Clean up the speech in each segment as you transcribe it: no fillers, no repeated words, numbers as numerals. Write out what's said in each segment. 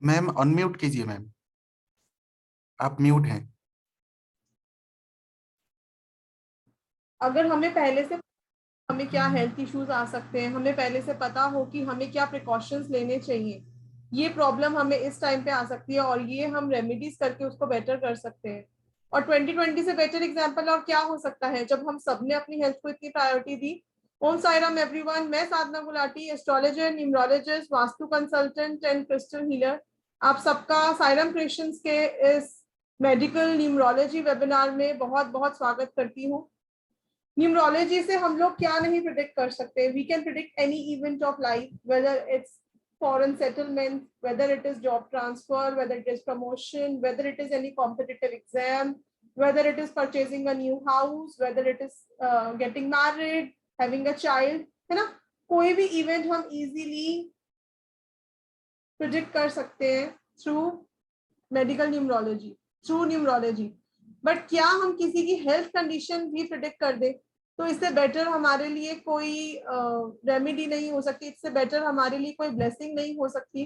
Ma'am unmute कीजिए ma'am, आप mute हैं। अगर हमें पहले से हमें क्या हेल्थ इश्यूज आ सकते हैं, हमें पहले से पता हो कि हमें क्या प्रिकॉशंस लेने चाहिए, ये प्रॉब्लम हमें इस टाइम पे आ सकती है और ये हम रेमेडीज करके उसको बेटर कर सकते हैं। और 2020 से बेटर एग्जांपल और क्या हो सकता है, जब हम सबने अपनी हेल्थ को इतनी प्रायोरिटी दी। ओम साईराम एवरीवन, मैं Sadhana Gulati, astrologer, numerologist, Vastu consultant and crystal healer. आप सबका साईराम क्रिएशंस के इस मेडिकल न्यूमरोलॉजी वेबिनार में बहुत बहुत स्वागत करती हूँ। न्यूमरोलॉजी से हम लोग क्या नहीं प्रिडिक्ट कर सकते। We can predict any event of life, whether it's foreign settlement, whether it is job transfer, whether it is promotion, whether it is any competitive exam, whether it is purchasing a new house, whether it is getting married, having a child, है ना। कोई भी event हम easily predict कर सकते हैं through medical numerology, through numerology. But क्या हम किसी की हेल्थ कंडीशन भी प्रिडिक्ट कर दे, तो इससे बेटर हमारे लिए कोई रेमेडी नहीं हो सकती, इससे बेटर हमारे लिए कोई ब्लेसिंग नहीं हो सकती।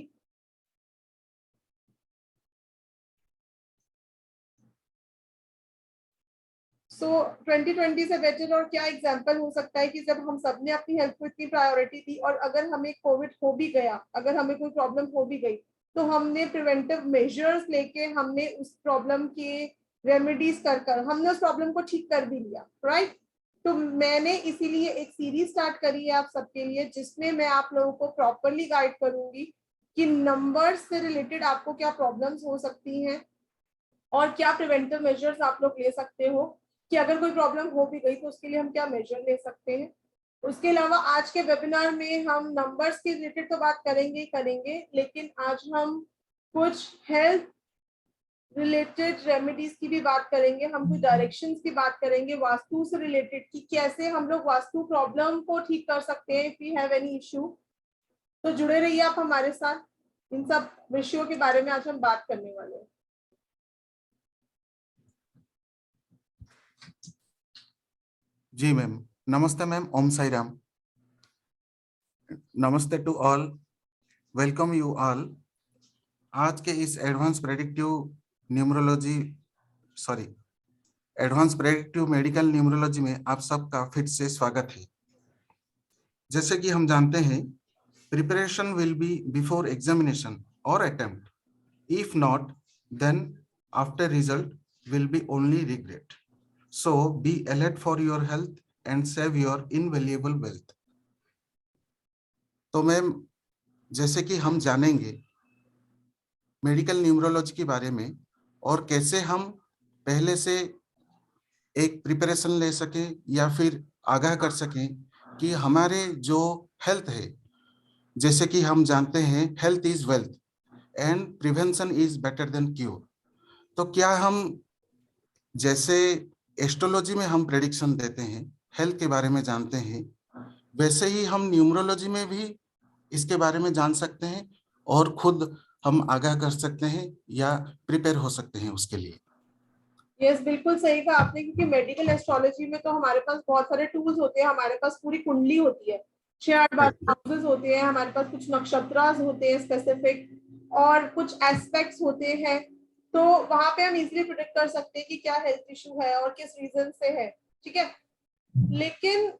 सो 2020 से बेटर और क्या एग्जाम्पल हो सकता है कि जब हम सबने अपनी हेल्थ को इतनी प्रायोरिटी दी और अगर हमें कोविड हो भी गया, अगर हमें कोई प्रॉब्लम हो भी गई, तो हमने प्रिवेंटिव मेजर्स लेके हमने उस प्रॉब्लम के रेमेडीज कर हमने उस प्रॉब्लम को ठीक कर भी लिया, राइट। तो मैंने इसीलिए एक सीरीज स्टार्ट करी है आप सबके लिए, जिसमें मैं आप लोगों को प्रॉपरली गाइड करूंगी कि नंबर्स से रिलेटेड आपको क्या प्रॉब्लम्स हो सकती हैं और क्या प्रिवेंटिव मेजर्स आप लोग ले सकते हो, कि अगर कोई प्रॉब्लम हो भी गई तो उसके लिए हम क्या मेजर ले सकते हैं। उसके अलावा आज के वेबिनार में हम नंबर्स के रिलेटेड तो बात करेंगे ही करेंगे, लेकिन आज हम कुछ हेल्थ रिलेटेड रेमेडीज की भी बात करेंगे, हम कुछ डायरेक्शंस की बात करेंगे वास्तु से रिलेटेड कि कैसे हम लोग वास्तु प्रॉब्लम को ठीक कर सकते हैं if we have any issue. तो जुड़े रहिए आप हमारे साथ, इन सब विषयों के बारे में आज हम बात करने वाले हैं। जी मैम, नमस्ते मैम, ओम साई राम। नमस्ते to all, welcome you all. आज के इस एडवांस प्रेडिक्टिव मेडिकल न्यूमरोलॉजी में आप सबका फिर से स्वागत है। जैसे कि हम जानते हैं, preparation will be before examination और attempt, if not then after result will be only regret. So be alert for your health and save your invaluable wealth. तो मैम, जैसे कि हम जानेंगे मेडिकल न्यूमरोलॉजी के बारे में और कैसे हम पहले से एक प्रिपरेशन ले सकें या फिर आगाह कर सकें कि हमारे जो हेल्थ है, जैसे कि हम जानते हैं health is wealth and prevention is better than cure. तो क्या हम जैसे एस्ट्रोलॉजी में हम प्रेडिक्शन देते हैं, हेल्थ के बारे में जानते हैं, वैसे ही हम न्यूमरोलॉजी में भी इसके बारे में जान सकते हैं और खुद हम आगाह कर सकते हैं या प्रिपेयर हो सकते हैं उसके लिए। यस, बिल्कुल सही कहा आपने, क्योंकि मेडिकल एस्ट्रोलॉजी में तो हमारे पास बहुत सारे टूल्स होते हैं, हमारे पास पूरी कुंडली होती है, 6-8-12 हाउसेस होते हैं, हमारे पास कुछ नक्षत्रास होते हैं स्पेसिफिक और कुछ एस्पेक्ट्स होते हैं। तो वहां पे हम इजीली प्रिडिक्ट कर सकते हैं कि क्या हेल्थ इशू है और किस रीजन से है, ठीक है। लेकिन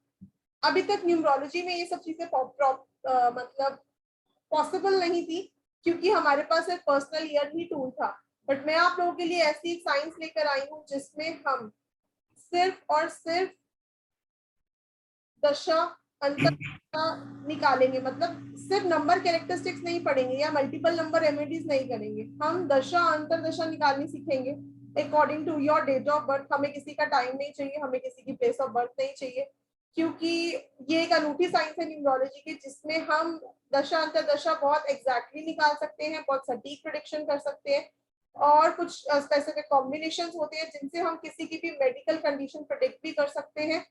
अभी तक न्यूमरोलॉजी में ये सब चीजें मतलब पॉसिबल नहीं थी, क्योंकि हमारे पास एक पर्सनल ईयर ही टूल था। बट मैं आप लोगों के लिए ऐसी एक साइंस लेकर आई हूँ जिसमें हम सिर्फ और सिर्फ दशा अंतर निकालेंगे, मतलब सिर्फ नंबर कैरेक्टरिस्टिक्स नहीं पढ़ेंगे या मल्टीपल नंबर रेमेडीज नहीं करेंगे, हम दशा अंतर दशा निकालनी सीखेंगे according to your date of birth. हमें किसी का टाइम नहीं चाहिए, हमें किसी की प्लेस ऑफ बर्थ नहीं चाहिए, क्योंकि ये एक अनूठी साइंस है न्यूमरोलॉजी की, जिसमें हम दशा अंतर दशा बहुत एग्जैक्टली निकाल सकते हैं, बहुत सटीक प्रेडिक्शन कर सकते हैं और कुछ स्पेसिफिक कॉम्बिनेशंस होते हैं जिनसे हम किसी की भी मेडिकल कंडीशन प्रेडिक्ट भी कर सकते हैं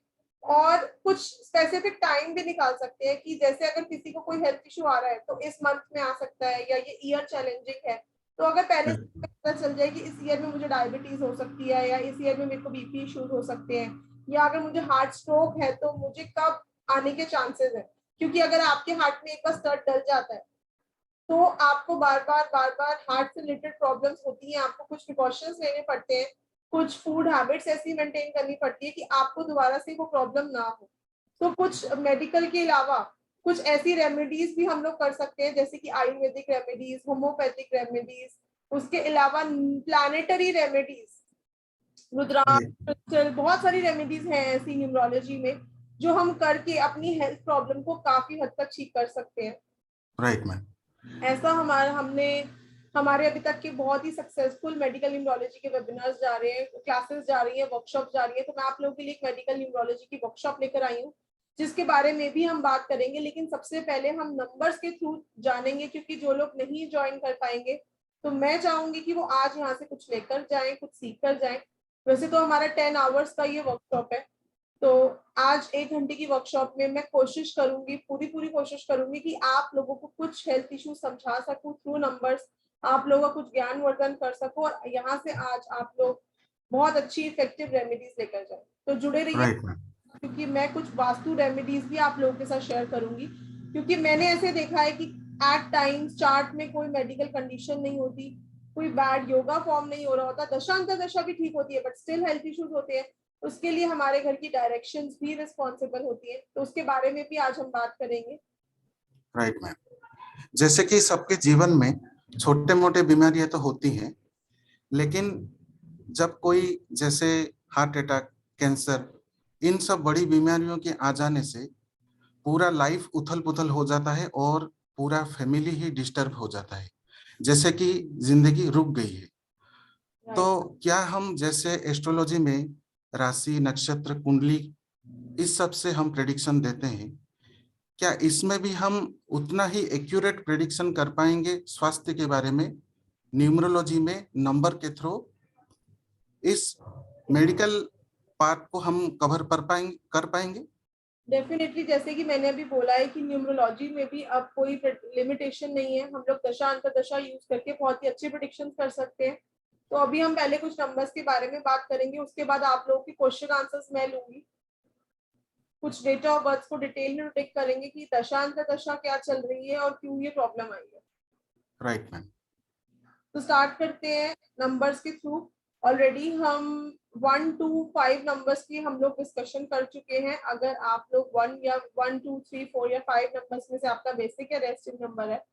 और कुछ स्पेसिफिक टाइम भी निकाल सकते हैं कि जैसे अगर किसी को कोई हेल्थ इशू आ रहा है तो इस मंथ में आ सकता है या ये ईयर चैलेंजिंग है, तो अगर पहले से पता चल जाए कि इस ईयर में मुझे डायबिटीज हो सकती है या इस ईयर में मेरे को बीपी इश्यूज हो सकते हैं या अगर मुझे हार्ट स्ट्रोक है तो मुझे कब आने के चांसेस है, क्योंकि अगर आपके हार्ट में एक बार स्टड डल जाता है तो आपको बार बार हार्ट से रिलेटेड प्रॉब्लम्स होती हैं, आपको कुछ प्रिकॉशंस लेने पड़ते हैं, कुछ फूड हैबिट्स ऐसी मेंटेन करनी पड़ती है कि आपको दोबारा से वो प्रॉब्लम ना हो। तो कुछ मेडिकल के अलावा कुछ ऐसी रेमेडीज भी हम लोग कर सकते हैं, जैसे कि आयुर्वेदिक रेमेडीज, होम्योपैथिक रेमेडीज, उसके अलावा प्लानेटरी रेमेडीज, रुद्राक्ष, क्रिस्टल, बहुत सारी रेमेडीज हैं ऐसी न्यूमरोलॉजी में जो हम करके अपनी हेल्थ प्रॉब्लम को काफी हद तक ठीक कर सकते हैं। Right ma'am. ऐसा हमारे अभी तक के बहुत ही सक्सेसफुल मेडिकल न्यूमरोलॉजी के वेबिनार्स जा रहे हैं, क्लासेस जा रही हैं, वर्कशॉप जा रही है। तो मैं आप लोगों के लिए एक मेडिकल न्यूमरोलॉजी की वर्कशॉप लेकर आई हूँ, जिसके बारे में भी हम बात करेंगे। लेकिन सबसे पहले हम नंबर्स के थ्रू जानेंगे, क्योंकि जो लोग नहीं ज्वाइन कर पाएंगे तो मैं चाहूंगी कि वो आज यहाँ से कुछ लेकर जाएं, कुछ सीख कर जाएं। वैसे तो हमारा 10 आवर्स का ये वर्कशॉप है, तो आज 1 घंटे की वर्कशॉप में मैं कोशिश करूंगी, पूरी कोशिश करूंगी कि आप लोगों को कुछ हेल्थ इश्यू समझा सकूं थ्रू नंबर्स, आप लोगों का कुछ ज्ञानवर्धन कर सकूं और यहाँ से आज आप लोग बहुत अच्छी इफेक्टिव रेमेडीज लेकर जाए। तो जुड़े रहिए, राइट मैम। क्योंकि मैं कुछ वास्तु रेमेडीज भी आप लोगों के साथ शेयर करूंगी। क्योंकि मैंने ऐसे देखा है कि एट टाइम्स चार्ट में कोई मेडिकल कंडीशन नहीं होती, कोई बैड योगा फॉर्म नहीं हो रहा होता, दशांतर दशा भी ठीक होती है, बट स्टिल हेल्थ इश्यूज होते हैं। उसके लिए हमारे घर की डायरेक्शंस भी रिस्पॉन्सिबल होती है, तो उसके बारे में भी आज हम बात करेंगे। Right ma'am. जैसे कि सबके जीवन में छोटे मोटे बीमारियां तो होती हैं, लेकिन जब कोई जैसे हार्ट अटैक, कैंसर, इन सब बड़ी बीमारियों के आ जाने से पूरा लाइफ उथल पुथल हो जाता है और पूरा फैमिली ही डिस्टर्ब हो जाता है, जैसे कि जिंदगी रुक गई है। तो क्या हम जैसे एस्ट्रोलॉजी में राशि, नक्षत्र, कुंडली, इस सब से हम प्रेडिक्शन देते हैं, क्या इसमें भी हम उतना ही एक्यूरेट प्रेडिक्शन कर पाएंगे स्वास्थ्य के बारे में न्यूमरोलॉजी में नंबर के थ्रू? इस मेडिकल पार्ट को हम कवर कर पाएंगे? डेफिनेटली, जैसे कि मैंने अभी बोला है कि न्यूमरोलॉजी में भी अब कोई लिमिटेशन नहीं है, हम लोग दशा अंतर्दशा यूज करके बहुत ही अच्छी प्रेडिक्शन कर सकते हैं। तो अभी हम पहले कुछ नंबर्स के बारे में बात करेंगे, उसके बाद आप लोगों की क्वेश्चन आंसर्स मैं लूंगी, कुछ डेटा ऑफ बर्थ को डिटेल में प्रेडिक्ट करेंगे कि दशा अंतर्दशा क्या चल रही है और क्यों ये प्रॉब्लम आई है। Right ma'am. तो स्टार्ट करते हैं नंबर्स के थ्रू। ऑलरेडी हम 1 to 5 नंबर्स की हम लोग डिस्कशन कर चुके हैं। अगर आप लोग 1 2 3 4 या 5 नंबर्स में से आपका बेसिक या रेस्टिंग नंबर है,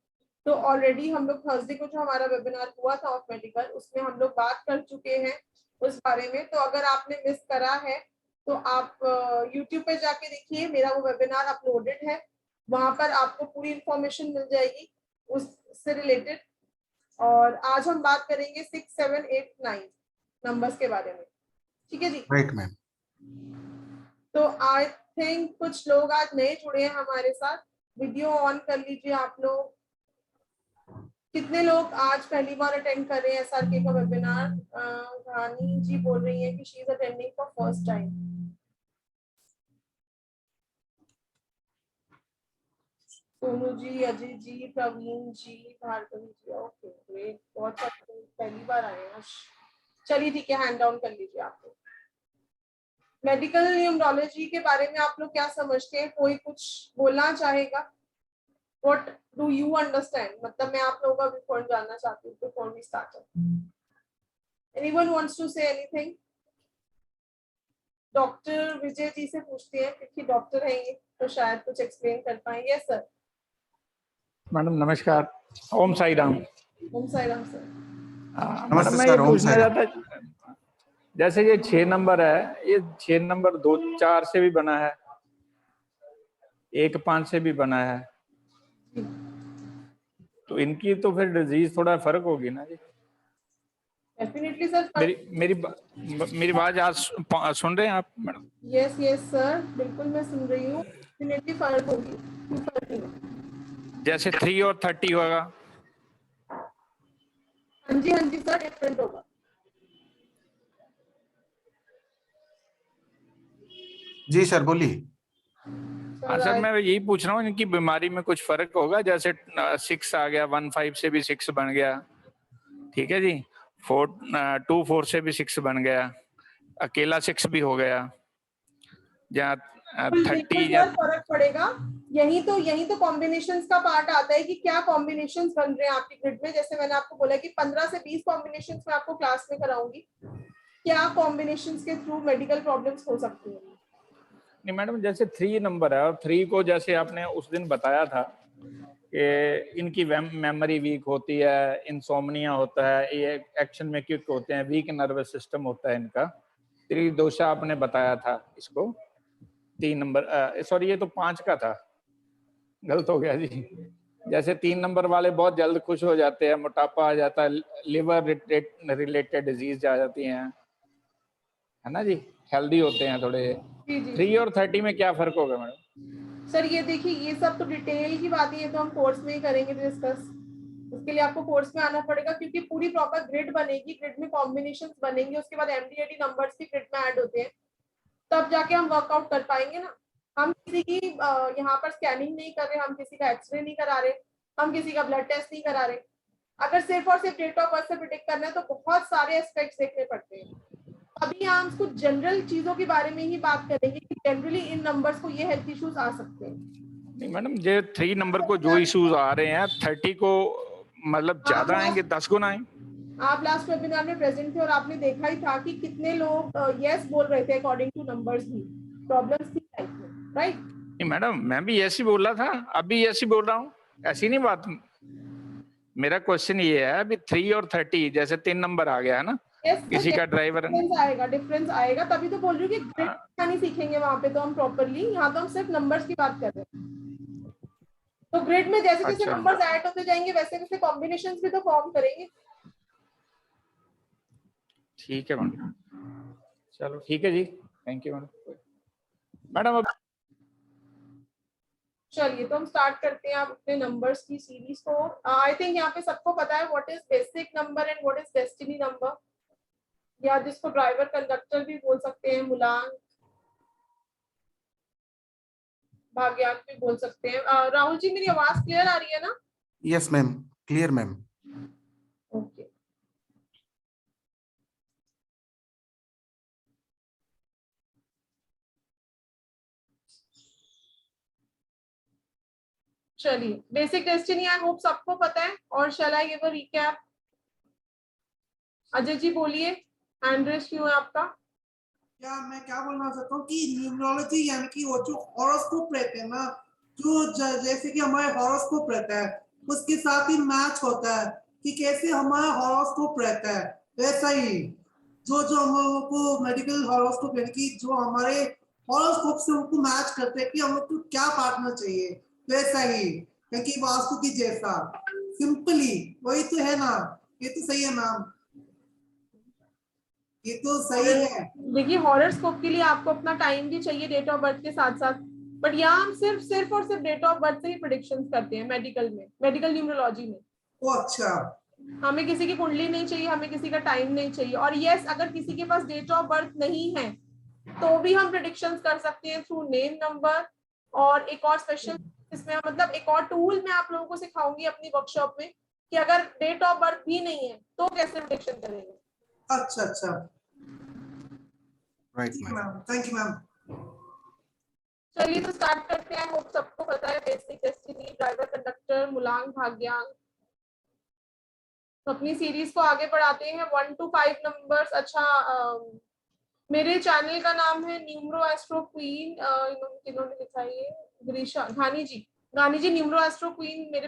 तो ऑलरेडी हम लोग थर्सडे को जो हमारा वेबिनार हुआ था ऑफ मेडिकल, उसमें हम लोग बात कर चुके हैं उस बारे में। तो अगर आपने मिस करा है तो आप यूट्यूब पे जाके देखिए, मेरा वो वेबिनार अपलोडेड है, वहां पर आपको पूरी इंफॉर्मेशन मिल जाएगी उससे रिलेटेड। और आज हम बात करेंगे 6 7 8 9 नंबर्स के बारे में, ठीक है जी। Right ma'am. तो आई थिंक कुछ लोग आज नए जुड़े हैं हमारे साथ, वीडियो ऑन कर लीजिए आप लोग। कितने लोग आज पहली बार अटेंड कर रहे हैं एसआरके का वेबिनार? रानी जी बोल रही है कि she is attending for first time. Sonu ji, Ajay ji, Praveen ji, Bhargavi ji, okay great, बहुत सारे लोग पहली बार आए हैं। चलिए ठीक है, हैंड डाउन कर लीजिए आप लोग। मेडिकल न्यूमरोलॉजी के बारे में आप लोग क्या समझते हैं? कोई कुछ बोलना चाहेगा? What do you understand? मतलब मैं आप लोगों का भी पॉइंट जानना चाहती हूँ before we start. Anyone wants to say anything? Doctor Vijay ji से पूछते हैं, क्योंकि डॉक्टर है ये, तो शायद कुछ एक्सप्लेन कर पाएंगे। Yes sir. मैडम नमस्कार, ओम साई राम। ओम साई राम सर। मैडम नमस्ते मैं ये सर, ओम पूछना साई राम। चाहता, जैसे ये 6 नंबर है, ये 6 नंबर 2 4 से भी बना है, 1 5 से भी बना है, तो इनकी तो फिर डिजीज थोड़ा फर्क होगी ना जी? Definitely sir. मेरी बात आज सुन रहे हैं आप मैडम? यस यस सर, बिल्कुल मैं सुन रही हूँ। डेफिनेटली फर्क होगी, क्यों फर्क नहीं होगा? जैसे 3 और 30 होगा। हाँ जी सर, डिफरेंट होगा। जी सर बोलिए। हाँ सर, मैं यही पूछ रहा हूँ इनकी बीमारी में कुछ फर्क होगा? जैसे 6 आ गया, 1 5 से भी 6 बन गया, ठीक है जी, 2 4 से भी 6 बन गया, अकेला 6 भी हो गया, या 30 या फर्क पड़ेगा। यही तो कॉम्बिनेशंस का पार्ट आता है कि क्या कॉम्बिनेशंस बन रहे हैं आपकी ग्रिड में। जैसे मैंने आपको बोला कि 15 से 20 कॉम्बिनेशंस मैं आपको क्लास में कराऊंगी, क्या कॉम्बिनेशंस के थ्रू मेडिकल प्रॉब्लम्स हो सकती हैं। नहीं मैडम, जैसे 3 नंबर है और 3 को जैसे आपने उस दिन बताया था कि इनकी मेमोरी वीक होती है, इंसोम्निया होता है, ये एक्शन में क्विक होते हैं, वीक नर्वस सिस्टम होता है इनका, त्रिदोषा आपने बताया था इसको। 3 नंबर सॉरी ये तो 5 का था, गलत हो गया जी। जैसे 3 नंबर वाले बहुत जल्द खुश हो जाते हैं, मोटापा आ जाता है, लिवर रिलेटेड डिजीज आ जाती हैं, है ना जी, हेल्दी होते हैं थोड़े। जी जी 3 और 30 में क्या फर्क होगा मैडम? सर, ये देखिए ये सब तो डिटेल की बातें हैं, तो हम कोर्स में ही करेंगे डिस्कस। उसके लिए आपको कोर्स में आना पड़ेगा, क्योंकि पूरी प्रॉपर ग्रिड बनेगी, ग्रिड में कॉम्बिनेशंस बनेंगे, उसके बाद MDAD नंबर्स भी ग्रिड में ऐड होते हैं, तब जाके हम वर्कआउट कर पाएंगे ना। हम किसी की यहाँ पर स्कैनिंग नहीं कर रहे, हम किसी का एक्सरे नहीं करा रहे, हम किसी का ब्लड टेस्ट नहीं करा रहे। अगर सिर्फ और सिर्फ डेट ऑफ बर्थ से प्रिडिक्ट करना है तो बहुत सारे एस्पेक्ट्स देखने पड़ते हैं। अभी हम कुछ जनरल चीजों के बारे में ही बात करेंगे कि जनरली इन नंबर्स को ये हेल्थ इश्यूज आ सकते हैं। नहीं मैडम, ये 3 नंबर को जो इश्यूज आ रहे हैं 30 को मतलब ज्यादा आएंगे, 10 गुना आएंगे। आप लास्ट वेबिनार में प्रेजेंट थे और आपने देखा ही था कि कितने लोग यस बोल रहे थे अकॉर्डिंग टू नंबर्स भी प्रॉब्लम्स थी लाइफ में, राइट? नहीं मैडम, मैं भी ऐसे बोल रहा था, अभी ऐसे बोल रहा हूँ, ऐसी नहीं बात। मेरा क्वेश्चन ये है, अभी 3 और 30 जैसे 3 नंबर आ गया है ना, किसी का ड्राइवर डिफरेंस आएगा, तभी तो बोल रही हूँ कि ग्रिड नहीं सीखेंगे वहां पे तो हम प्रॉपरली, यहाँ तो हम सिर्फ नंबर्स की बात कर रहे हैं। तो ग्रिड में जैसे जैसे अच्छा नंबर्स ऐड होते जाएंगे वैसे वैसे कॉम्बिनेशंस भी तो फॉर्म करेंगे। ठीक है मैडम, चलो ठीक है जी, थैंक यू मैडम। मैडम अब चलिए तो हम स्टार्ट करते हैं आप अपने नंबर्स की सीरीज को। आई थिंक यहाँ पे सबको पता है what is basic number and what is destiny number, या जिसको ड्राइवर कंडक्टर भी बोल सकते हैं, मूलांक भाग्यांक भी बोल सकते हैं। राहुल जी, मेरी आवाज क्लियर आ रही है ना? Yes ma'am, clear ma'am. Okay चलिए, बेसिक डेस्टिनी आई होप सबको पता है, और shall I give a recap? Ajay ji बोलिए, हैंड रेज क्यों है आपका? मैं क्या बोलना चाहता हूँ कि न्यूमरोलॉजी यानी कि वो जो हॉरोस्कोप रहते हैं ना, जो जैसे कि हमारे हॉरोस्कोप रहता है उसके साथ ही मैच होता है कि कैसे हमारा हॉरोस्कोप रहता है, वैसा ही जो जो हम लोगों को मेडिकल हॉरोस्कोप यानी कि जो हमारे हॉरोस्कोप से उनको मैच करते हैं कि हम लोग को क्या पार्टनर चाहिए, वैसा ही क्योंकि वास्तु की जैसा सिंपली वही तो है ना। ये तो सही है मैम, ये तो सही है। देखिए हॉरोस्कोप के लिए आपको अपना टाइम भी चाहिए डेट ऑफ बर्थ के साथ साथ, बट यहाँ हम सिर्फ और सिर्फ डेट ऑफ बर्थ से ही प्रेडिक्शंस करते हैं मेडिकल में, मेडिकल न्यूमरोलॉजी में। ओ अच्छा, हमें किसी की कुंडली नहीं चाहिए, हमें किसी का टाइम नहीं चाहिए। और यस, अगर किसी के पास डेट ऑफ बर्थ नहीं है तो भी हम प्रेडिक्शंस कर सकते हैं थ्रू नेम नंबर। और एक और स्पेशल इसमें मतलब एक और टूल मैं आप लोगों को सिखाऊंगी अपनी वर्कशॉप में कि अगर डेट ऑफ बर्थ भी नहीं है तो कैसे प्रेडिक्शन करेंगे। अच्छा अच्छा, right ma'am, thank you ma'am. चलिए तो स्टार्ट करते हैं। होप सबको पता है बेसिक डेस्टिनी, ड्राइवर कंडक्टर, मूलांक भाग्यांक। तो अपनी सीरीज को आगे बढ़ाते हैं 1 to 5 नंबर्स। अच्छा, मेरे चैनल का नाम है न्यूमरो एस्ट्रो क्वीन। इन्होंने लिखा है ये ग्रीशा घानी जी न्यूमरो एस्ट्रो क्वीन मेरे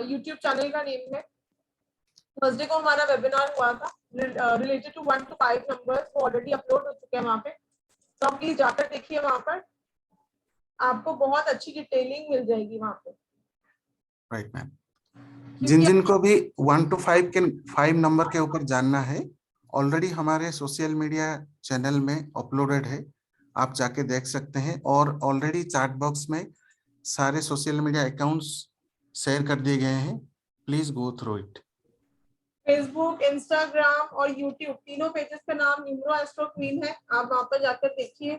यूट्यूब चैनल का नेम है। थर्सडे को हमारा वेबिनार हुआ था रिलेटेड टू 1 to 5 नंबर्स, वो ऑलरेडी अपलोड हो चुके हैं वहाँ पे, तो आप प्लीज जाकर देखिए, वहाँ पर आपको बहुत अच्छी डिटेलिंग मिल जाएगी वहाँ पे। Right ma'am. जिन जिन को भी 1 to 5 के 5 नंबर के ऊपर जानना है, ऑलरेडी हमारे सोशल मीडिया चैनल में अपलोडेड है, आप जाके देख सकते हैं। और ऑलरेडी चैट बॉक्स में सारे सोशल मीडिया अकाउंट्स शेयर कर दिए गए हैं, please go through it. Facebook, Instagram और यूट्यूब तीनों पेजेस का नाम न्यूमरो एस्ट्रो क्वीन है, आप वहां पर जाकर देखिए,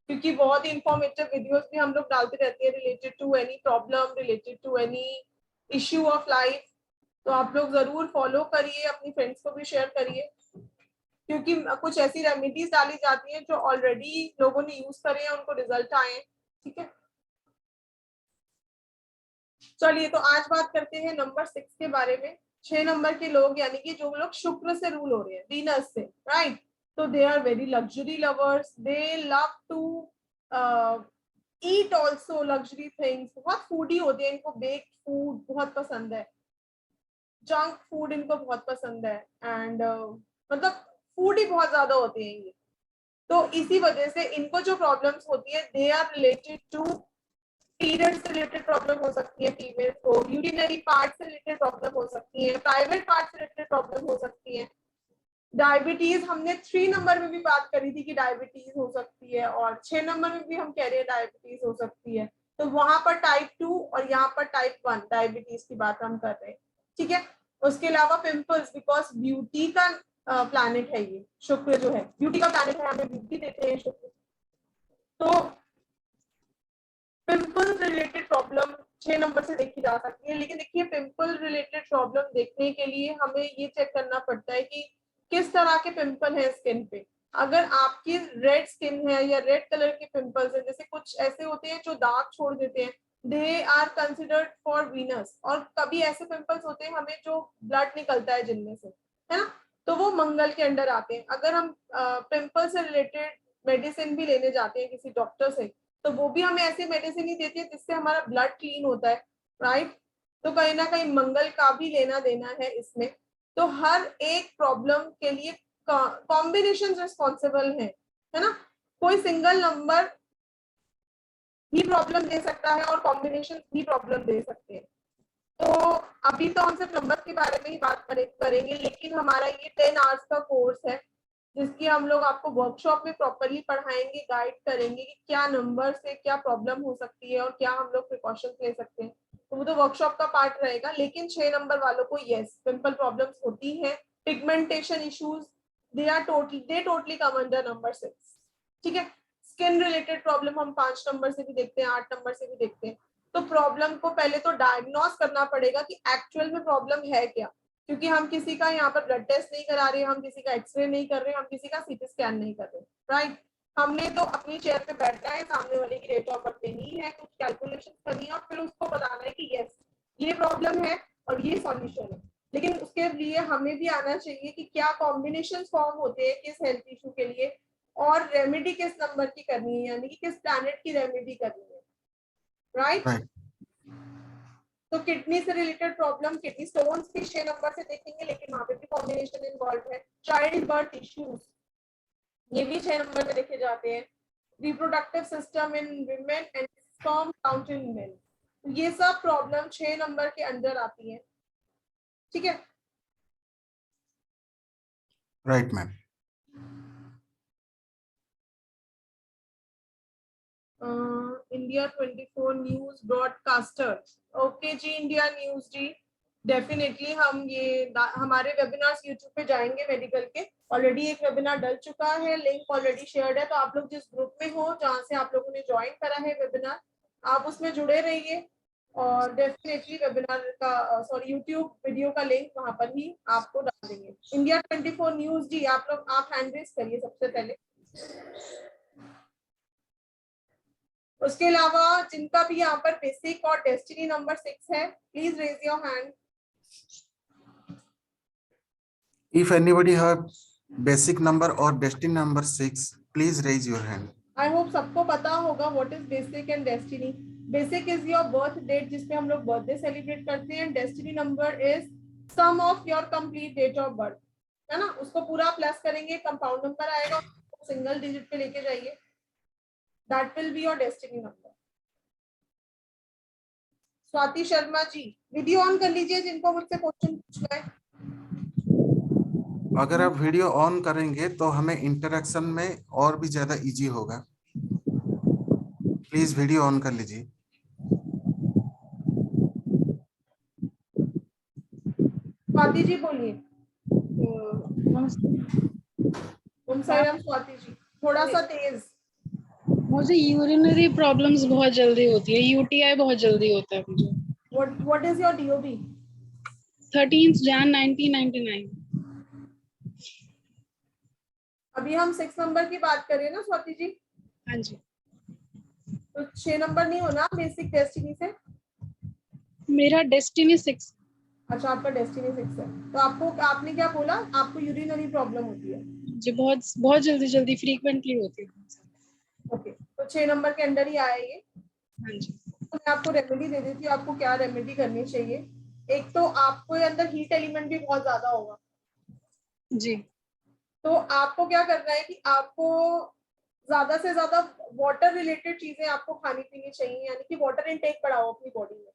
क्योंकि बहुत ही इंफॉर्मेटिव वीडियोस भी हम लोग डालते रहते हैं related to any problem, related to any issue of life. तो आप लोग जरूर फॉलो करिए, अपनी फ्रेंड्स को भी शेयर करिए, क्योंकि कुछ ऐसी रेमेडीज डाली जाती हैं जो ऑलरेडी लोगों ने यूज करे हैं, उनको रिजल्ट आए हैं। ठीक है, चलिए तो आज बात करते हैं नंबर 6 के बारे में। 6 नंबर के लोग यानी कि जो लोग शुक्र से रूल हो रहे हैं, वीनस से, राइट? तो they are very luxury lovers, they love to eat also luxury things, बहुत फूडी होते हैं, इनको बेक्ड फूड बहुत पसंद है, जंक फूड इनको बहुत पसंद है, एंड मतलब फूड ही बहुत ज्यादा होते हैं ये। तो इसी वजह से इनको जो प्रॉब्लम्स होती है they are related to period से रिलेटेड प्रॉब्लम हो सकती है फीमेल को, यूरिनरी पार्ट से रिलेटेड प्रॉब्लम हो सकती है, प्राइवेट पार्ट से रिलेटेड प्रॉब्लम हो सकती है, डायबिटीज हमने 3 नंबर में भी बात करी थी कि डायबिटीज हो सकती है, और 6 नंबर में भी हम कह रहे हैं डायबिटीज हो सकती है। तो वहां पर टाइप 2 और यहाँ पर टाइप 1 डायबिटीज की बात हम कर रहे हैं, ठीक है। उसके अलावा पिंपल्स, बिकॉज ब्यूटी का प्लैनेट है ये, शुक्र जो है ब्यूटी का प्लैनेट है, हमें ब्यूटी देते हैं शुक्र। तो पिंपल रिलेटेड प्रॉब्लम 6 नंबर से देखी जा सकती है, लेकिन देखिए पिंपल रिलेटेड प्रॉब्लम देखने के लिए हमें ये चेक करना पड़ता है कि किस तरह के पिंपल है स्किन पे। अगर आपकी रेड स्किन है या रेड कलर के पिंपल्स है, जैसे कुछ ऐसे होते हैं जो दाग छोड़ देते हैं, they are considered for Venus. और कभी ऐसे पिंपल्स होते हैं हमें जो ब्लड निकलता है जिनमें से, है ना, तो वो मंगल के अंडर आते हैं। अगर हम पिंपल से रिलेटेड मेडिसिन भी लेने जाते हैं किसी डॉक्टर से, तो वो भी हमें ऐसी मेडिसिन ही देती है जिससे हमारा ब्लड क्लीन होता है, राइट? तो कहीं ना कहीं मंगल का भी लेना देना है इसमें। तो हर एक प्रॉब्लम के लिए कॉम्बिनेशन रिस्पॉन्सिबल है ना। कोई सिंगल नंबर भी प्रॉब्लम दे सकता है और कॉम्बिनेशन भी प्रॉब्लम दे सकते हैं। तो अभी तो हम सिर्फ नंबर के बारे में ही बात करेंगे, लेकिन हमारा ये 10 आवर्स का कोर्स है जिसकी हम लोग आपको वर्कशॉप में प्रॉपर्ली पढ़ाएंगे, गाइड करेंगे कि क्या नंबर से क्या प्रॉब्लम हो सकती है और क्या हम लोग प्रिकॉशंस ले सकते हैं। तो वो तो वर्कशॉप का पार्ट रहेगा। लेकिन 6 नंबर वालों को यस पिंपल प्रॉब्लम्स होती हैं, पिगमेंटेशन इश्यूज, दे टोटली कम अंडर नंबर 6, ठीक है। स्किन रिलेटेड प्रॉब्लम हम 5 नंबर से भी देखते हैं, 8 नंबर से भी देखते हैं। तो प्रॉब्लम को पहले तो डायग्नोस करना पड़ेगा कि एक्चुअल में प्रॉब्लम है क्या, क्योंकि हम किसी का यहाँ पर ब्लड टेस्ट नहीं करा रहे, हम किसी का एक्सरे नहीं कर रहे, हम किसी का सीटी स्कैन नहीं कर रहे, राइट? हमने तो अपनी चेयर पे बैठना है, सामने वाले की डेट ऑफ बर्थ देनी है, कुछ कैलकुलेशन करनी है और फिर उसको बताना है कि यस ये प्रॉब्लम है और ये सॉल्यूशन है। लेकिन उसके लिए हमें भी आना चाहिए कि क्या कॉम्बिनेशन फॉर्म होते हैं किस हेल्थ इशू के लिए, और रेमेडी किस नंबर की करनी है, यानी कि किस प्लैनेट की रेमेडी करनी है, राइट? तो किडनी से रिलेटेड प्रॉब्लम, किडनी स्टोन्स भी 6 नंबर से देखेंगे, लेकिन वहां पे भी कॉम्बिनेशन इन्वॉल्व है। चाइल्ड बर्थ इश्यूज ये भी 6 नंबर में देखे जाते हैं। Reproductive system in women and sperm count in main, ये सब प्रॉब्लम 6 नंबर के अंदर आती है, ठीक है। Right ma'am. India 24 news broadcaster, okay ji, India news ji, definitely हम ये हमारे वेबिनार्स यूट्यूब पे जाएंगे मेडिकल के। ऑलरेडी एक वेबिनार डल चुका है, लिंक ऑलरेडी शेयर्ड है, तो आप लोग जिस ग्रुप में हो जहाँ से आप लोगों ने ज्वाइन करा है वेबिनार, आप उसमें जुड़े रहिए और डेफिनेटली वेबिनार का सॉरी यूट्यूब वीडियो का लिंक वहां पर ही आपको डाल देंगे। इंडिया 24 न्यूज जी, आप लोग आप हैंड रेज करिए सबसे पहले। उसके अलावा जिनका भी यहाँ पर बेसिक और डेस्टिनी नंबर 6 है, please raise your hand. If anybody have basic number or destiny number 6, please raise your hand. I hope सबको पता होगा what is basic and destiny. Basic is your birth date जिसपे हम लोग birthday celebrate करते हैं, destiny number is sum of your complete date of birth, है ना। उसको पूरा प्लस करेंगे, कंपाउंड नंबर आएगा, सिंगल डिजिट पे लेके जाइए, that will be your destiny number. Swati Sharma ji, video on कर लीजिए जिनको मुझसे क्वेश्चन पूछना है। अगर आप वीडियो ऑन करेंगे तो हमें इंटरेक्शन में और भी ज्यादा इजी होगा। प्लीज वीडियो ऑन कर लीजिए। स्वाति जी बोलिए। ओम साई राम। स्वाति जी थोड़ा सा तेज। मुझे यूरिनरी प्रॉब्लम्स बहुत जल्दी होती है, यूटीआई बहुत जल्दी होता है मुझे। What is your DOB? 13th Jan 1999। अभी हम 6 नंबर की बात करें ना स्वाति जी, हाँ जी। तो 6 नंबर नहीं होना बेसिक डेस्टिनी से। मेरा डेस्टिनी 6। अच्छा, आपका डेस्टिनी 6 है। तो आपने क्या बोला, आपको यूरिनरी प्रॉब्लम होती है? जी बहुत बहुत जल्दी फ्रीक्वेंटली होती है। ओके, तो 6 नंबर के अंदर ही आया ये। हाँ जी। तो मैं आपको रेमेडी दे देती हूँ, आपको क्या रेमेडी करनी चाहिए। एक तो आपको अंदर हीट एलिमेंट भी बहुत ज्यादा होगा, जी तो आपको क्या करना है कि आपको ज्यादा से ज्यादा वाटर रिलेटेड चीजें आपको खानी पीनी चाहिए, यानी कि वाटर इनटेक बढ़ाओ अपनी बॉडी में,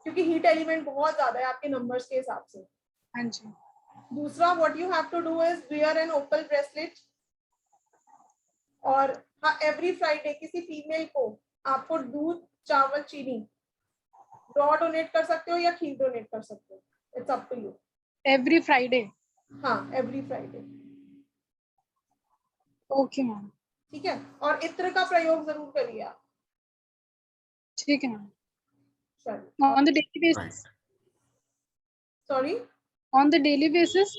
क्योंकि हीट एलिमेंट बहुत ज्यादा है आपके नंबर्स के हिसाब से। हाँ जी। दूसरा, what you have to do is wear an opal bracelet. और हाँ, एवरी फ्राइडे किसी फीमेल को आपको दूध, चावल, चीनी रॉ डोनेट कर सकते हो या खीर डोनेट कर सकते हो, it's up to you. Every Friday. हाँ, एवरी फ्राइडे। Okay ma'am. ठीक है, और इत्र का प्रयोग जरूर करिए आप। ठीक है मैम। चलिए, on the daily basis. Sorry, on the daily basis.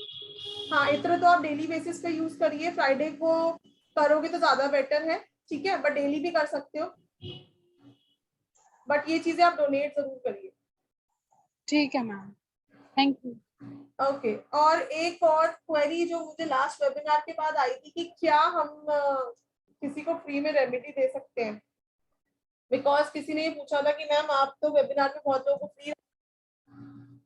हाँ, इत्र तो आप डेली बेसिस पे यूज करिए, फ्राइडे को करोगे तो ज्यादा बेटर है, ठीक है, बट डेली भी कर सकते हो, बट ये चीजें आप डोनेट जरूर करिए। ठीक है मैम, थैंक यू। ओके, और एक और क्वेरी जो मुझे लास्ट वेबिनार के बाद आई थी कि क्या हम किसी को फ्री में रेमेडी दे सकते हैं, बिकॉज किसी ने ये पूछा था कि मैम आप तो वेबिनार में बहुत लोगों को फ्री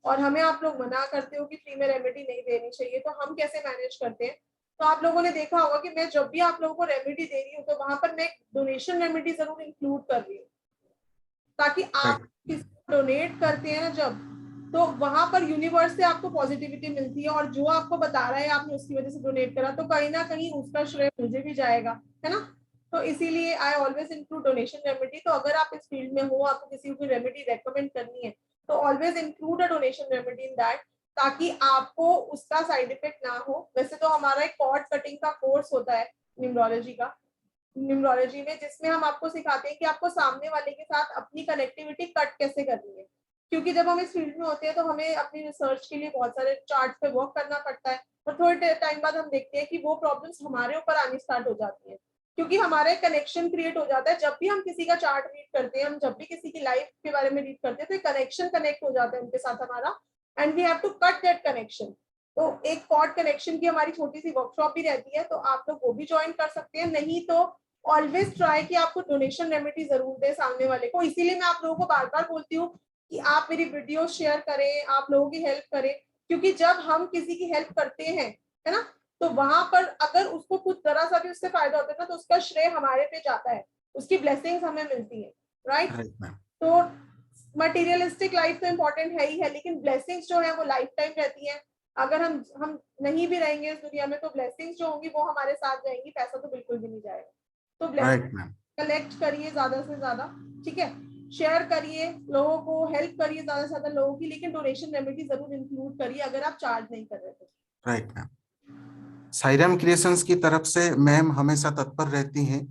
और हमें आप लोग मना करते हो कि फ्री में रेमेडी नहीं देनी चाहिए, तो हम कैसे मैनेज करते हैं। तो आप लोगों ने देखा होगा कि मैं जब भी आप लोगों को रेमेडी दे रही हूँ तो वहां पर मैं डोनेशन रेमेडी जरूर इंक्लूड कर रही हूँ, ताकि आप किसी को डोनेट करते हैं ना जब, तो वहां पर यूनिवर्स से आपको पॉजिटिविटी मिलती है, और जो आपको बता रहा है आपने उसकी वजह से डोनेट करा, तो कहीं ना कहीं उसका श्रेय मुझे भी जाएगा, है ना। तो इसीलिए I always include donation remedy. तो अगर आप इस फील्ड में हो, आपको किसी को रेमेडी रेकमेंड करनी है, तो always include a donation remedy in that, ताकि आपको उसका साइड इफेक्ट ना हो। वैसे तो हमारा एक कॉर्ड कटिंग का कोर्स होता है न्यूमरोलॉजी में, जिसमें हम आपको सिखाते हैं कि आपको सामने वाले के साथ अपनी कनेक्टिविटी कट कैसे करनी है, क्योंकि जब हम इस फील्ड में होते हैं तो हमें अपनी रिसर्च के लिए बहुत सारे चार्ट पे वर्क करना पड़ता है, और थोड़े टाइम बाद हम देखते हैं कि वो प्रॉब्लम्स हमारे ऊपर आनी स्टार्ट हो जाती है, क्योंकि हमारा एक कनेक्शन क्रिएट हो जाता है। जब भी हम किसी का चार्ट रीड करते हैं, हम जब भी किसी की लाइफ के बारे में रीड करते हैं, तो एक कनेक्शन कनेक्ट हो जाता है उनके साथ हमारा, and we have to cut that connection. तो एक कॉर्ड कनेक्शन की हमारी छोटी सी वर्कशॉप भी रहती है, तो आप लोग वो भी ज्वाइन कर सकते हैं। नहीं तो ऑलवेज ट्राई कि आपको डोनेशन रेमेडी जरूर दे सामने वाले को। इसीलिए मैं आप लोगों को बार बार बोलती हूँ कि आप मेरी वीडियो शेयर करें, आप लोगों की हेल्प करें, क्योंकि जब हम किसी की हेल्प करते हैं, है ना, तो वहां पर अगर उसको कुछ जरा सा भी उससे फायदा होता है ना, तो उसका श्रेय हमारे पे जाता है, उसकी ब्लेसिंग्स हमें मिलती है, राइट। तो मटेरियलिस्टिक लाइफ तो इम्पोर्टेंट है ही है, लेकिन ब्लेसिंग्स जो है वो लाइफ टाइम रहती है। अगर हम नहीं भी रहेंगे इस दुनिया में, तो ब्लेसिंग्स जो होंगी वो हमारे साथ जाएंगी, पैसा तो बिल्कुल भी नहीं जाएगा। तो ब्लेसिंग कलेक्ट करिए ज्यादा से ज्यादा, ठीक है, शेयर करिए, लोगों को हेल्प करिए ज्यादा से ज्यादा लोगों की, लेकिन डोनेशन रेमेडी जरूर इंक्लूड करिए अगर आप चार्ज नहीं कर रहे थे। Right ma'am. साईराम क्रिएशंस की तरफ से मैम हमेशा तत्पर रहती हैं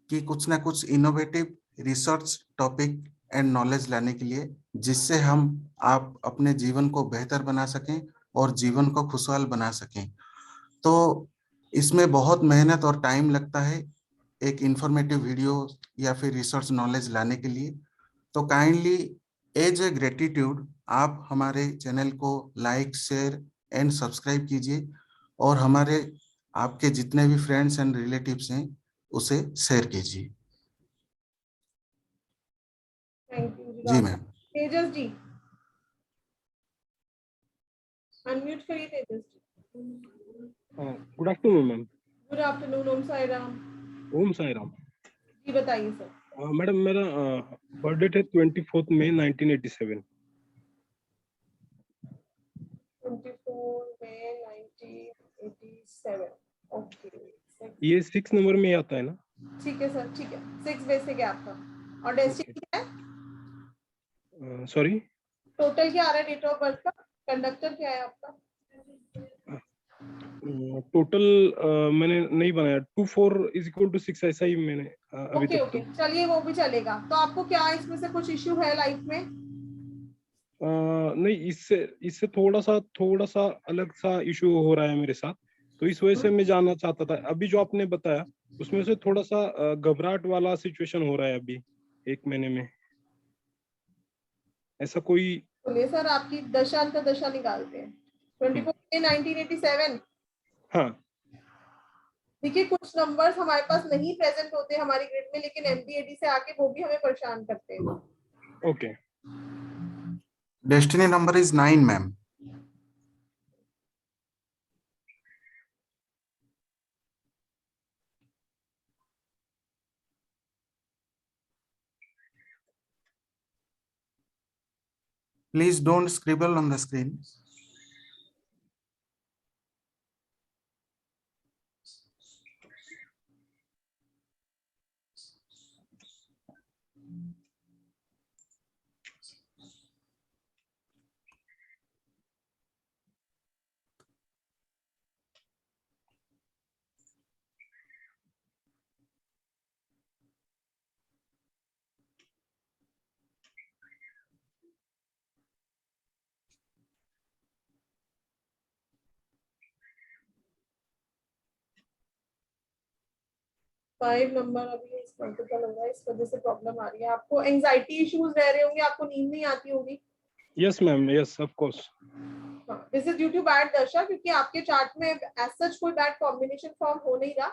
कि कुछ ना कुछ innovative research topic and knowledge लाने के लिए, जिससे हम आप अपने जीवन को बेहतर बना सकें और जीवन को खुशहाल बना सकें। तो इसमें बहुत मेहनत और टाइम लगता है एक इंफॉर्मेटिव वीडियो या फिर रिसर्च नॉलेज लाने के लिए। तो काइंडली एज ए ग्रेटिट्यूड आप हमारे चैनल को लाइक, शेयर एंड सब्सक्राइब कीजिए, और हमारे आपके जितने भी फ्रेंड्स एंड रिलेटिव्स हैं उसे शेयर कीजिए। Thank you ji ma'am. Tejas ji, unmute करिए Tejas ji. Good afternoon ma'am. Good afternoon, Om Sai Ram. Om Sai Ram ji बताइए सर। मैडम, मेरा बर्थडे है 24 मई 1987। 24 मई 1987। ओके, ये 6 नंबर में आता है ना? ठीक है सर, ठीक है, 6 बेसिक है आपका। और डेस्टिनी क्या है? सॉरी, टोटल क्या आ रहा है डेट ऑफ बर्थ का? कंडक्टर क्या है आपका? टोटल मैंने नहीं बनाया। 24 = 6 ऐसा ही मैंने अभी ओके तक। ओके, चलिए वो भी चलेगा। तो आपको क्या इसमें से कुछ इश्यू है लाइफ में? नहीं, इससे थोड़ा सा अलग सा इशू हो रहा है मेरे साथ, तो इस वजह से मैं जानना चाहता था। अभी जो आपने बताया उसमें से थोड़ा सा घबराहट वाला सिचुएशन हो रहा है अभी 1 महीने में। ऐसा कोई? बोलिए सर, आपकी दशा अंतर्दशा निकालते हैं 24 1987। हाँ देखिए कुछ नंबर्स हमारे पास नहीं प्रेजेंट होते हमारी ग्रिड में, लेकिन एमपीएडी से आके वो भी हमें परेशान करते हैं। Okay. Destiny number is 9, ma'am. Please don't scribble on the screen. Five number अभी इस मल्टीपल हो रहा है, इस वजह से प्रॉब्लम आ रही है। आपको एंजाइटी इश्यूज रह रहे होंगे, आपको नींद नहीं आती होगी। Yes ma'am, yes of course. This is due to bad dasha, क्योंकि आपके चार्ट में एज सच कोई बैड कॉम्बिनेशन फॉर्म हो नहीं रहा।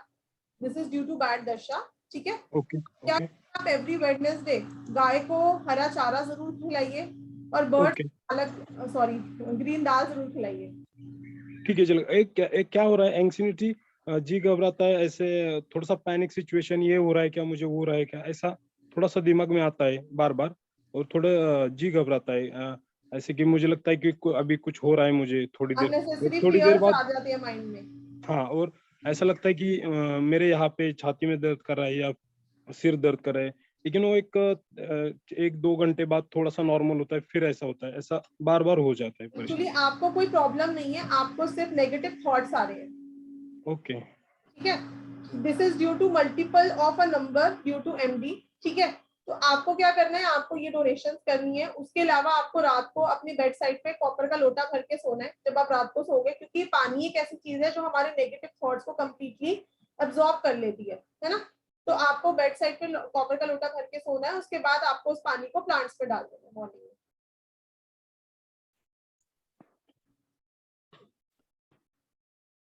This is due to bad dasha, ठीक है। ओके क्या ओके आप एवरी वेडनेसडे गाय को हरा चारा जरूर खिलाइए और बर्ड ओके, पालक सॉरी ग्रीन दाल जरूर खिलाइए। ठीक है चलो। एक क्या हो रहा है, एंग्जाइटी, जी घबराता है, ऐसे थोड़ा सा पैनिक सिचुएशन, ये हो रहा है क्या मुझे, वो हो रहा है क्या, ऐसा थोड़ा सा दिमाग में आता है बार बार, और थोड़ा जी घबराता है, ऐसे कि मुझे लगता है कि अभी कुछ हो रहा है मुझे, थोड़ी देर, अननेसेसरी थोड़ी देर फियर्स बाद, आ जाते हैं माइंड में। हाँ, और ऐसा लगता है कि मेरे यहाँ पे छाती में दर्द कर रहा है या सिर दर्द कर रहा है, लेकिन वो एक दो घंटे बाद थोड़ा सा नॉर्मल होता है, फिर ऐसा होता है, ऐसा बार बार हो जाता है परेशान। एक्चुअली आपको कोई प्रॉब्लम नहीं है, आपको सिर्फ नेगेटिव थॉट्स आ रहे हैं। ओके ठीक है, this is due to multiple of a number due to MD. ठीक है, तो आपको क्या करना है, आपको ये डोनेशन करनी है। उसके अलावा आपको रात को अपनी बेड साइड पे कॉपर का लोटा भर के सोना है जब आप रात को सोओगे, क्योंकि पानी एक ऐसी चीज है जो हमारे नेगेटिव थॉट्स को कंप्लीटली अब्सॉर्ब कर लेती है ना। तो आपको बेड साइड पे कॉपर का लोटा भर के सोना है। उसके बाद आपको उस पानी को प्लांट्स पे डाल देना है मॉर्निंग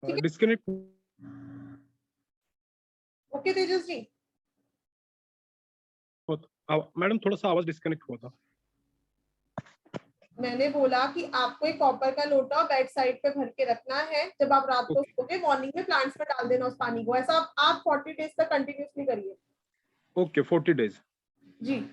में। डिस्कनेक्ट। ओके तेजस जी। मैडम थोड़ा सा आवाज डिस्कनेक्ट हुआ था। मैंने बोला कि आपको एक कॉपर का लोटा बेड साइड पे भर के रखना है। जब आप रात को सोओगे मॉर्निंग में प्लांट्स पे डाल देना उस पानी को। ऐसा आप 40 डेज तक कंटिन्यूअसली करिए। Okay 40 days. जी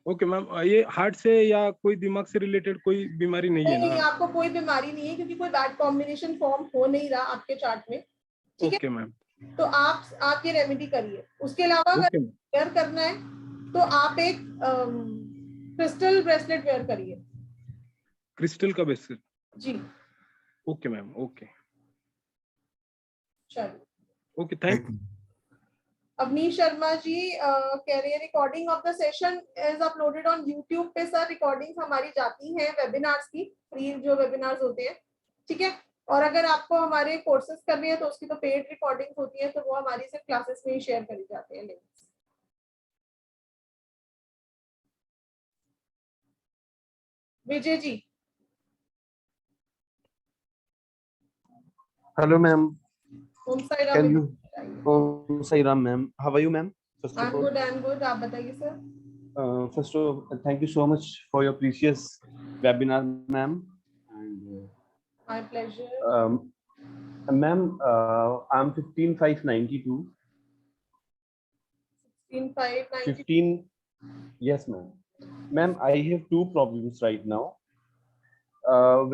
ओके मैम, ये हार्ट से या कोई दिमाग से रिलेटेड कोई बीमारी नहीं है नहीं, ना? आपको कोई बीमारी नहीं है, क्योंकि कोई बैड कॉम्बिनेशन फॉर्म हो नहीं रहा आपके चार्ट में। ठीक है, ओके मैम। तो आप ये रेमेडी करिए। उसके अलावा अगर वेयर करना है तो आप एक क्रिस्टल ब्रेसलेट वेयर करिए। क्रिस्टल का ब्रेसलेट? जी ओके मैम, ओके चलिए। Okay, thank. अवनीश शर्मा जी कह रहे हैं recording of the session is uploaded on YouTube पे। सर रिकॉर्डिंग्स हमारी जाती हैं वेबिनार्स की, फ्री जो वेबिनार्स होते हैं। ठीक है, और अगर आपको हमारे कोर्सेज करनी है तो उसकी तो पेड रिकॉर्डिंग्स होती है, तो वो हमारी सिर्फ क्लासेस में ही शेयर करी जाते हैं links. Vijay ji. Hello, ma'am. Om Sai Ram. Can you? Om Sai Ram, ma'am. How are you, ma'am? First I'm of all, good, I'm good. आप बताइए sir. first of all, thank you so much for your precious webinar, ma'am. And My pleasure. ma'am, I'm 15,592. 16,590. 15. Yes, ma'am. Ma'am, I have two problems right now.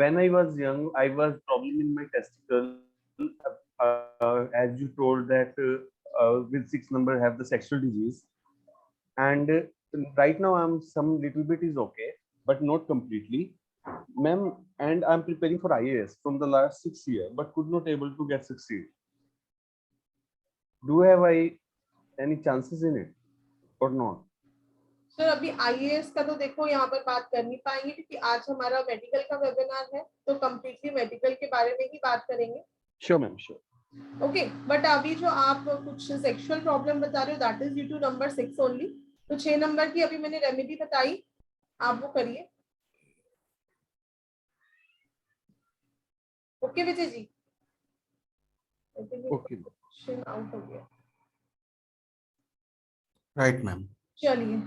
When I was young, I was problem in my testicle. As you told that with 6 number have the sexual disease, and right now I'm some little bit is okay, but not completely, ma'am. And I'm preparing for IAS from the last 6 years, but could not able to get succeed. Do have I any chances in it or not? Sir अभी IAS का तो देखो यहाँ पर बात कर नहीं पाएंगे, क्योंकि आज हमारा मेडिकल का वेबिनार है, तो कम्प्लीटली मेडिकल के बारे में ही बात करेंगे। Sure, ma'am, sure. Okay, but अभी जो आप कुछ सेक्सुअल प्रॉब्लम बता रहे हो that is due to number 6 only. तो 6 नंबर की अभी मैंने रेमेडी बताई, आप वो करिए। Okay Vijay ji, Okay. Out हो गया। Right ma'am. चलिए,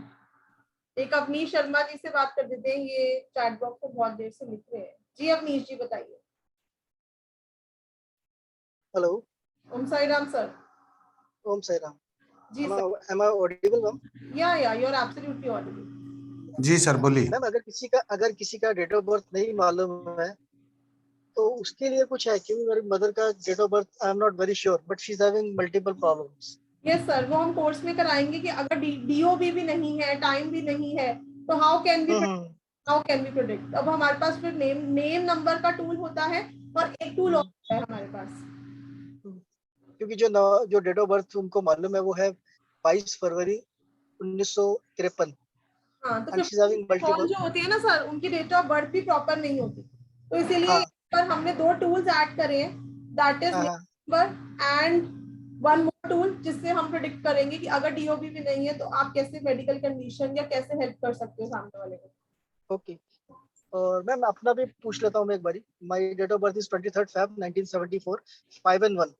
एक अवनीश शर्मा जी से बात कर देते हैं, ये चैट बॉक्स में बहुत देर से लिख रहे हैं। जी अवनीश जी बताइए। हेलो। ओम साई राम सर। ओम साई राम। जी Am sir. I audible, ma'am? Yeah you are absolutely audible. जी सर बोलिए। मैम, अगर किसी का डेट ऑफ बर्थ नहीं मालूम है तो उसके लिए कुछ है? क्योंकि मेरी मदर का date of birth I am not very sure, but she is having multiple problems. Yes sir, वो हम कोर्स में कराएंगे कि अगर डीओबी भी नहीं है, टाइम भी नहीं है, तो हाउ कैन वी प्रोडिक्ट। अब हमारे पास फिर नेम नंबर का टूल होता है और एक टूल और होता है हमारे पास। क्योंकि जो डेट ऑफ बर्थ उनको मालूम है वो है 22 फरवरी 1953। हाँ, तो and she is having multiple. जो होती है ना सर, उनकी डेट ऑफ बर्थ भी प्रॉपर नहीं होती, तो इसीलिए हाँ, पर हमने 2 टूल्स ऐड करे हैं, दैट इज हाँ, number and one more tool, जिससे हम प्रेडिक्ट करेंगे कि अगर डीओबी भी नहीं है तो आप कैसे मेडिकल कंडीशन या कैसे हेल्प कर सकते हो सामने वाले को। ओके। और मैम अपना भी पूछ लेता हूँ मैं एक बारी। My date of birth is 23 Feb 1974, 5 and 1।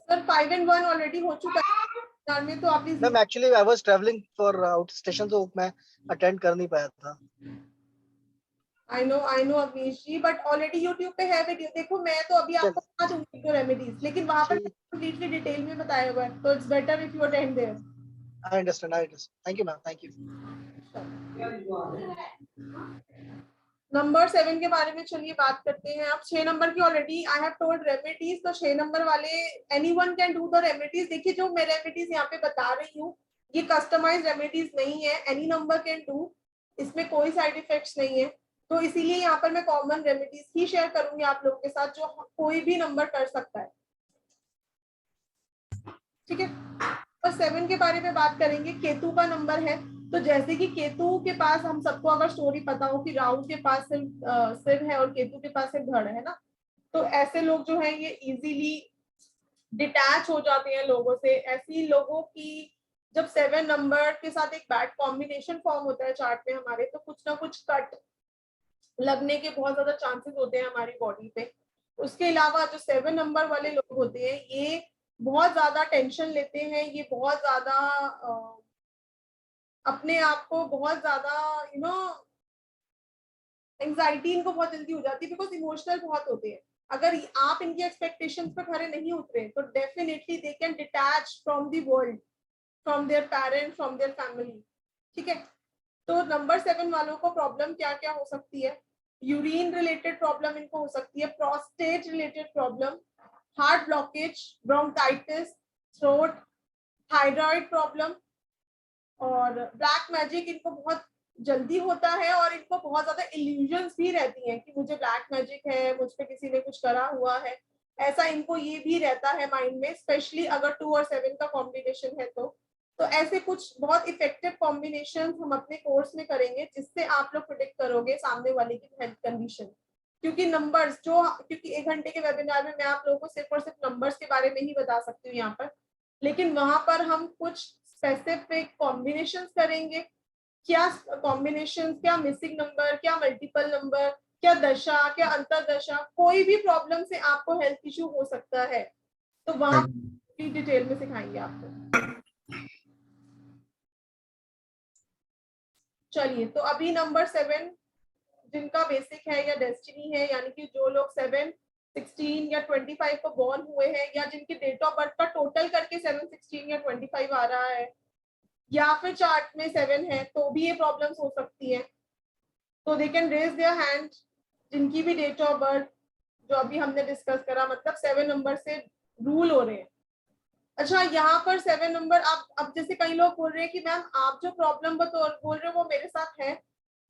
Sir 5 and 1 already हो चुका है में, तो आप ma'am actually I was travelling for outstation, तो मैं अटेंड कर नहीं पाया था। I know Avnish ji, but already YouTube पे है वीडियो। देखो, मैं तो अभी आपको बता दूंगी तो रेमेडीज, लेकिन वहां पर कंप्लीटली डिटेल में बताया हुआ है, तो it's better if you attend there. I understand. Thank you ma'am, thank you. Number 7 के बारे में चलिए बात करते हैं। अब 6 नंबर की already I have told remedies, तो 6 नंबर वाले anyone can do the remedies. देखिए, जो मैं रेमेडीज यहाँ पे बता रही हूँ ये कस्टमाइज्ड रेमेडीज नहीं है, एनी नंबर कैन डू, इसमें कोई साइड इफेक्ट्स नहीं है, तो इसीलिए यहाँ पर मैं कॉमन रेमेडीज ही शेयर करूंगी आप लोगों के साथ, जो कोई भी नंबर कर सकता है। ठीक है, और 7 के बारे में बात करेंगे। केतु का नंबर है, तो जैसे कि केतु के पास हम सबको अगर स्टोरी पता हो कि राहु के पास सिर है और केतु के पास सिर्फ धड़ है ना, तो ऐसे लोग जो है ये इजीली डिटैच हो जाते हैं लोगों से। ऐसी लोगों की जब 7 नंबर के साथ एक बैड कॉम्बिनेशन फॉर्म होता है चार्ट में हमारे, तो कुछ ना कुछ कट लगने के बहुत ज्यादा चांसेस होते हैं हमारी बॉडी पे। उसके अलावा जो 7 नंबर वाले लोग होते हैं ये बहुत ज्यादा टेंशन लेते हैं, ये बहुत ज्यादा अपने आप को बहुत ज्यादा एंजाइटी इनको बहुत जल्दी हो जाती है, बिकॉज इमोशनल बहुत होते हैं। अगर आप इनकी एक्सपेक्टेशंस पे खरे नहीं उतरे तो definitely they can detach from the world, from their parents, from their family. ठीक है, तो नंबर 7 वालों को प्रॉब्लम क्या क्या हो सकती है? यूरिन रिलेटेड प्रॉब्लम इनको हो सकती है, prostate related problem, heart blockage, bronchitis, throat, thyroid problem, और ब्लैक मैजिक इनको बहुत जल्दी होता है, और इनको बहुत ज्यादा इल्यूजन्स भी रहती हैं कि मुझे ब्लैक मैजिक है, मुझ पे किसी ने कुछ करा हुआ है, ऐसा इनको ये भी रहता है माइंड में, स्पेशली अगर 2 और 7 का कॉम्बिनेशन है तो ऐसे कुछ बहुत इफेक्टिव कॉम्बिनेशन हम अपने कोर्स में करेंगे, जिससे आप लोग प्रेडिक्ट करोगे सामने वाले की हेल्थ कंडीशन। क्योंकि नंबर्स क्योंकि 1 घंटे के वेबिनार में मैं आप लोगों को सिर्फ और सिर्फ नंबर्स के बारे में ही बता सकती हूँ यहाँ पर, लेकिन वहां पर हम कुछ स्पेसिफिक कॉम्बिनेशंस करेंगे। क्या कॉम्बिनेशंस, क्या मिसिंग नंबर, क्या मल्टीपल नंबर, क्या दशा, क्या अंतरदशा, कोई भी प्रॉब्लम से आपको हेल्थ इश्यू हो सकता है, तो वहां डिटेल में सिखाएंगे आपको। चलिए, तो अभी नंबर 7 जिनका बेसिक है या डेस्टिनी है, यानी कि जो लोग 7, 16 या 25 को बॉर्न हुए हैं, या जिनकी डेट ऑफ बर्थ का टोटल करके 7, 16 या 25 आ रहा है, या फिर चार्ट में 7 है, तो भी ये प्रॉब्लम्स हो सकती है, तो they can raise their hand. जिनकी भी डेट ऑफ बर्थ जो अभी हमने डिस्कस करा, मतलब 7 नंबर से रूल हो रहे हैं। अच्छा, यहाँ पर 7 नंबर आप, अब जैसे कई लोग बोल रहे हैं कि मैम आप जो प्रॉब्लम बोल रहे हो वो मेरे साथ है,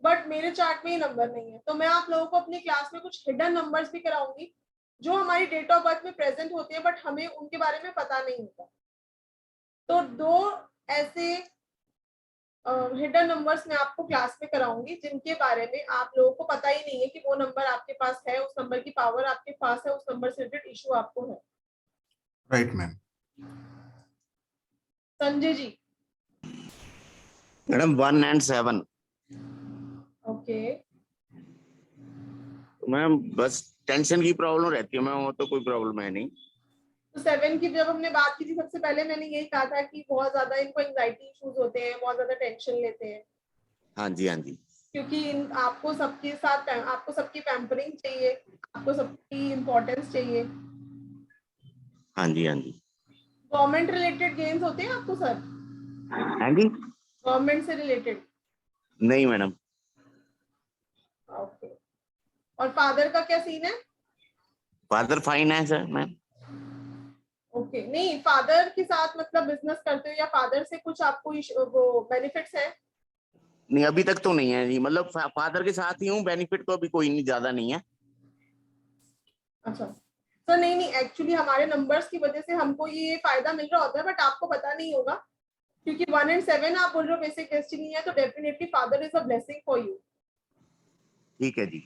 बट मेरे चार्ट में ये नंबर नहीं है, तो मैं आप लोगों को अपनी क्लास में कुछ हिडन नंबर्स भी कराऊंगी जो हमारी डेट ऑफ बर्थ में प्रेजेंट होते हैं, बट हमें उनके बारे में पता नहीं होता। तो 2 ऐसे हिडन नंबर्स मैं आपको क्लास में कराऊंगी जिनके बारे में आप लोगों को पता ही नहीं है कि वो नंबर आपके पास है, उस नंबर की पावर आपके पास है, उस नंबर से रिलेटेड इशू आपको है। Right ma'am. Sanjay ji. Madam 1 and 7। Okay ma'am बस टेंशन की प्रॉब्लम रहती है मैम, वो तो कोई प्रॉब्लम है नहीं। तो 7 की जब हमने बात की थी सबसे पहले मैंने यही कहा था कि बहुत ज्यादा इनको एंजाइटी इश्यूज होते हैं, बहुत ज्यादा टेंशन लेते हैं, हाँ जी, हाँ जी। क्योंकि आपको सबके साथ आपको सबकी पैम्परिंग चाहिए, आपको सबकी इम्पोर्टेंस चाहिए। हाँ जी, हाँ जी। गवर्नमेंट रिलेटेड गेम्स होते हैं आपको सर? हाँ जी, गवर्नमेंट से रिलेटेड? नहीं मैडम। ओके। और फादर का क्या सीन है? फादर फाइन है सर मैम। ओके, नहीं फादर के साथ मतलब बिजनेस करते हो या फादर से कुछ आपको वो बेनिफिट्स है? नहीं अभी तक तो नहीं है जी, मतलब फादर के साथ ही हूँ, बेनिफिट तो अभी कोई नहीं, ज्यादा नहीं है। अच्छा सर, नहीं नहीं एक्चुअली हमारे नंबर्स की वजह से हमको ये फायदा मिल रहा होता है, बट आपको पता नहीं होगा क्योंकि 1 and 7 आप बोल रहे हो बेसिक डेस्टिनी है, तो definitely father is a blessing for you. ठीक है जी।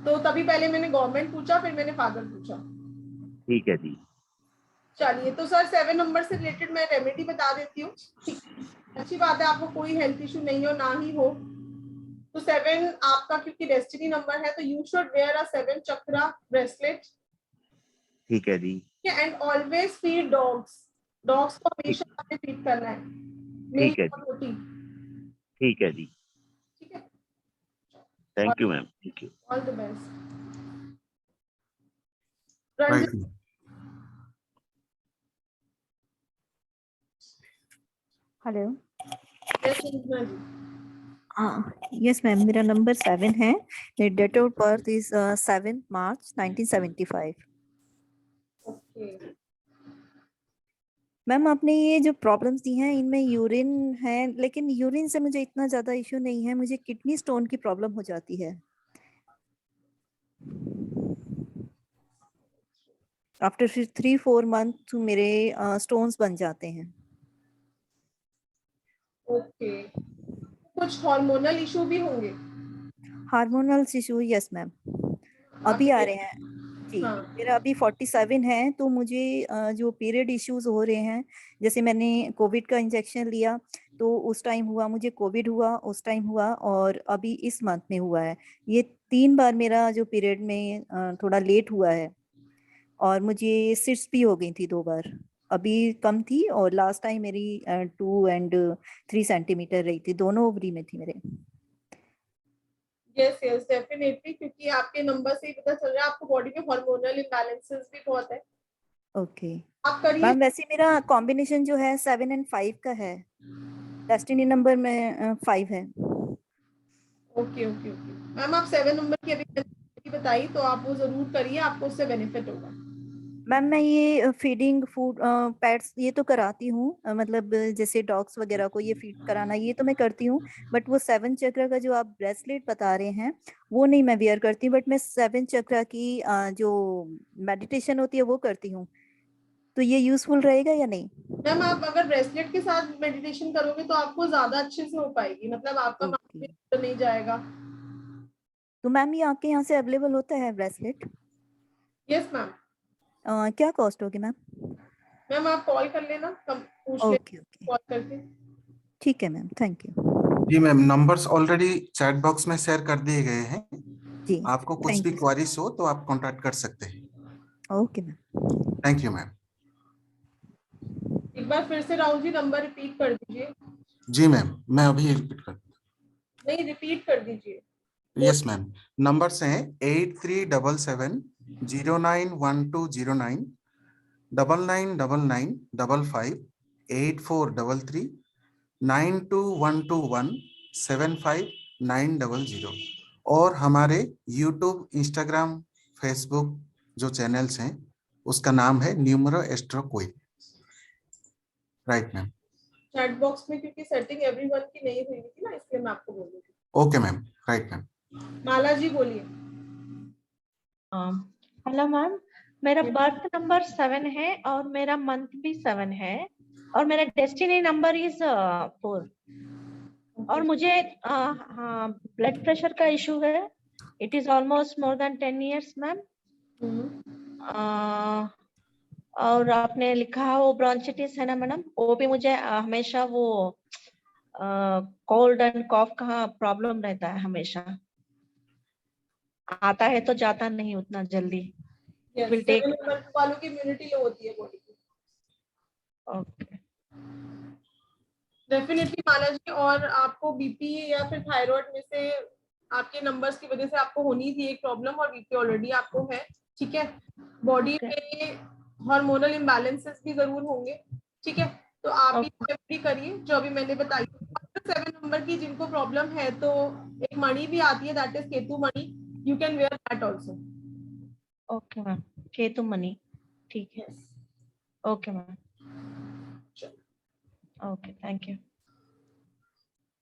तो तभी पहले मैंने गवर्नमेंट पूछा, फिर मैंने फादर पूछा। ठीक है जी। चलिए, तो सर 7 नंबर से रिलेटेड मैं रेमेडी बता देती हूँ। ठीक, अच्छी बात है, आपको कोई हेल्थ इशू नहीं हो, ना ही हो। तो 7 आपका क्योंकि डेस्टिनी नंबर है, तो you should wear a 7 chakra bracelet. ठीक है जी। And always feed dogs. Dogs को हमेशा आपने फीड करना है, मेल ठीक है और जी। रोटी। ठीक है जी। ठीक है, thank you ma'am, thank you. All the best. Right. Ranjit, hello. Yes Ranjana ji. Yes ma'am, मेरा नंबर 7 है। मेरी date of birth is 7 March 1975। Okay, ma'am आपने ये जो प्रॉब्लम्स दी हैं इनमें यूरिन है, लेकिन यूरिन से मुझे इतना ज्यादा इश्यू नहीं है, मुझे किडनी स्टोन की प्रॉब्लम हो जाती है। आफ्टर 3-4 मंथ मेरे स्टोन्स बन जाते हैं। ओके, कुछ हार्मोनल इशू भी होंगे? हार्मोनल इशू, यस मैम, अभी आ रहे हैं जी। हाँ, मेरा अभी 47 है, तो मुझे जो पीरियड इश्यूज हो रहे हैं, जैसे मैंने कोविड का इंजेक्शन लिया तो उस टाइम हुआ, मुझे कोविड हुआ उस टाइम हुआ, और अभी इस मंथ में हुआ है। ये 3 बार मेरा जो पीरियड में थोड़ा लेट हुआ है, और मुझे सिट्स भी हो गई थी 2 बार। अभी कम थी, और लास्ट टाइम मेरी 2 and 3 सेंटीमीटर रही थी, दोनों ओवरी में थी मेरे। यस यस डेफिनेटली, क्योंकि आपके नंबर से ही पता चल रहा है आपको बॉडी में हार्मोनल इम्बैलेंसेस भी बहुत है। ओके आप करिए। मैम, वैसे मेरा कॉम्बिनेशन जो है 7 and 5 का है, डेस्टिनी नंबर में 5 है। ओके ओके ओके मैम, आप 7 नंबर की अभी बताई तो आप वो जरूर करिए, आपको उससे बेनिफिट होगा। मैम मैं ये फीडिंग फूड पेट्स ये तो कराती हूँ, मतलब जैसे डॉग्स वगैरह को ये फीड कराना ये तो मैं करती हूँ, बट वो 7 चक्र का जो आप ब्रेसलेट बता रहे हैं वो नहीं मैं वेयर करती, बट मैं 7 चक्र की जो मेडिटेशन होती है वो करती हूँ। तो ये यूजफुल रहेगा या नहीं? मैम आप अगर ब्रेसलेट के साथ मेडिटेशन करोगे तो आपको ज्यादा अच्छे से हो पाएगी, मतलब आपका ओके, माइंड तो नहीं जाएगा। तो मैम ये आपके यहाँ से अवेलेबल होता है ब्रेसलेट? Yes ma'am. क्या कॉस्ट होगी मैम? मैम आप कॉल कर लेना, पूछ लेना ओके ओके, कॉल करके। ठीक है ma'am, thank you. Ji ma'am, numbers already chat box में शेयर कर दिए गए हैं। जी, आपको कुछ भी थैंक यू। क्वारीज हो तो आप कांटेक्ट कर सकते हैं। Okay ma'am. Thank you ma'am. एक बार फिर से राहुल जी नंबर रिपीट कर दीजिए। जी मैम, मैं अभी रिपीट कर, नहीं, रिपीट कर दीजिए। यस मैम, नंबर्स हैं 8377091209, 9999558433, 9212175900। और हमारे यूट्यूब, इंस्टाग्राम, फेसबुक जो चैनल्स हैं उसका नाम है न्यूमरो एस्ट्रो कोई। Right ma'am. चैट बॉक्स में क्योंकि सेटिंग एवरीवन की नहीं हुई थी ना, इसलिए मैं आपको बोल रही थी। Okay ma'am, right ma'am. Mala ji बोलिए। हेलो मैम, मेरा बर्थ नंबर 7 है और मेरा मंथ भी 7 है, और मेरा डेस्टिनी नंबर इज 4, और मुझे ब्लड प्रेशर का इशू है। It is almost more than 10 years ma'am. और आपने लिखा वो ब्रोंचिटिस है ना मैडम, वो भी मुझे हमेशा वो कोल्ड एंड कॉफ का प्रॉब्लम रहता है हमेशा। आता है तो जाता नहीं उतना जल्दी। Yes, will take 7 नंबर वालों की इम्यूनिटी लो होती है बॉडी की। okay डेफिनेटली माला जी, और आपको बीपी या फिर थायराइड में से आपके नंबर्स की वजह से आपको होनी थी एक प्रॉब्लम, और बीपी ऑलरेडी आपको है, ठीक है। बॉडी में हार्मोनल इम्बैलेंसेस भी जरूर होंगे, ठीक है। तो आप भी रेमेडी करिए जो अभी मैंने बताई। 7 नंबर की जिनको प्रॉब्लम है तो एक मणि भी आती है, that is Ketu mani, you can wear that also. Okay ma'am, Ketu मणि, ठीक है। Okay ma'am, okay, thank you.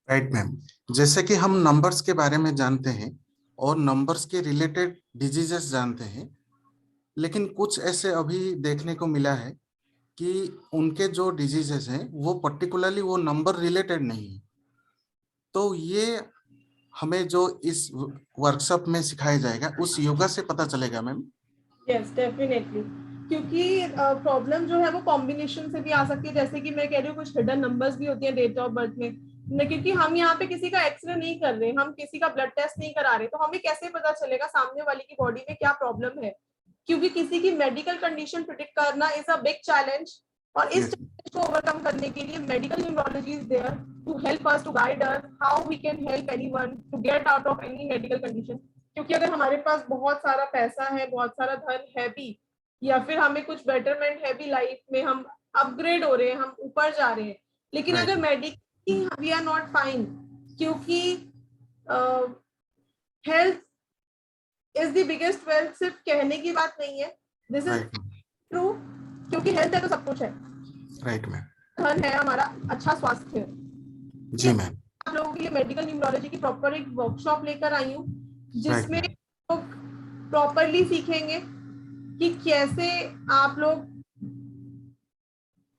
Right ma'am, जैसे कि हम नंबर्स के बारे में जानते हैं और नंबर्स के रिलेटेड डिजीजेस जानते हैं, लेकिन कुछ ऐसे अभी देखने को मिला है कि उनके जो डिजीजेस हैं वो पर्टिकुलरली वो नंबर रिलेटेड नहीं है। तो ये हमें जो इस वर्कशॉप में सिखाया जाएगा उस योगा से पता चलेगा मैम। यस डेफिनेटली, क्योंकि प्रॉब्लम जो है वो कॉम्बिनेशन से भी आ सकती है, जैसे कि मैं कह रही हूँ कुछ हिडन नंबर्स भी होती हैं डेट ऑफ बर्थ में न, क्योंकि हम यहाँ पे किसी का एक्सरे नहीं कर रहे, हम किसी का ब्लड टेस्ट नहीं करा रहे, तो हमें कैसे पता चलेगा सामने वाले की बॉडी में क्या प्रॉब्लम है, क्योंकि किसी की मेडिकल कंडीशन प्रिडिक्ट करना इज अ बिग चैलेंज, और इस चैलेंज को ओवरकम करने के लिए medical neurology is there to help us, to guide us how we can help anyone to get out of any medical condition. क्योंकि अगर हमारे पास बहुत सारा पैसा है, बहुत सारा धन है भी, या फिर हमें कुछ बेटरमेंट है भी लाइफ में, हम अपग्रेड हो रहे हैं, हम ऊपर जा रहे हैं, लेकिन अगर medically we are not fine, क्योंकि health is the biggest wealth, सिर्फ कहने की बात नहीं है, दिस इज ट्रू, क्योंकि हेल्थ है तो सब कुछ है। राइट मैम, धन है हमारा अच्छा स्वास्थ्य है। जी मैम, आप लोगों के लिए मेडिकल न्यूरोलॉजी की प्रॉपर एक वर्कशॉप लेकर आई हूँ, जिसमें लोग प्रॉपरली सीखेंगे कि कैसे आप लोग,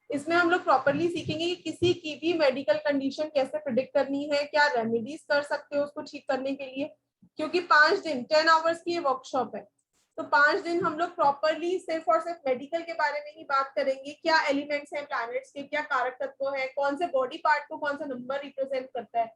इसमें हम लोग प्रॉपरली सीखेंगे कि किसी की भी मेडिकल कंडीशन कैसे प्रिडिक्ट करनी है, क्या रेमेडीज कर सकते हो उसको ठीक करने के लिए, क्योंकि 5 दिन 10 आवर्स की ये वर्कशॉप है, तो 5 दिन हम लोग प्रॉपरली सिर्फ और सिर्फ मेडिकल के बारे में ही बात करेंगे, क्या एलिमेंट्स हैं प्लैनेट्स के, क्या कारक तत्व हैं, कौन से बॉडी पार्ट को कौन सा नंबर रिप्रेजेंट करता है,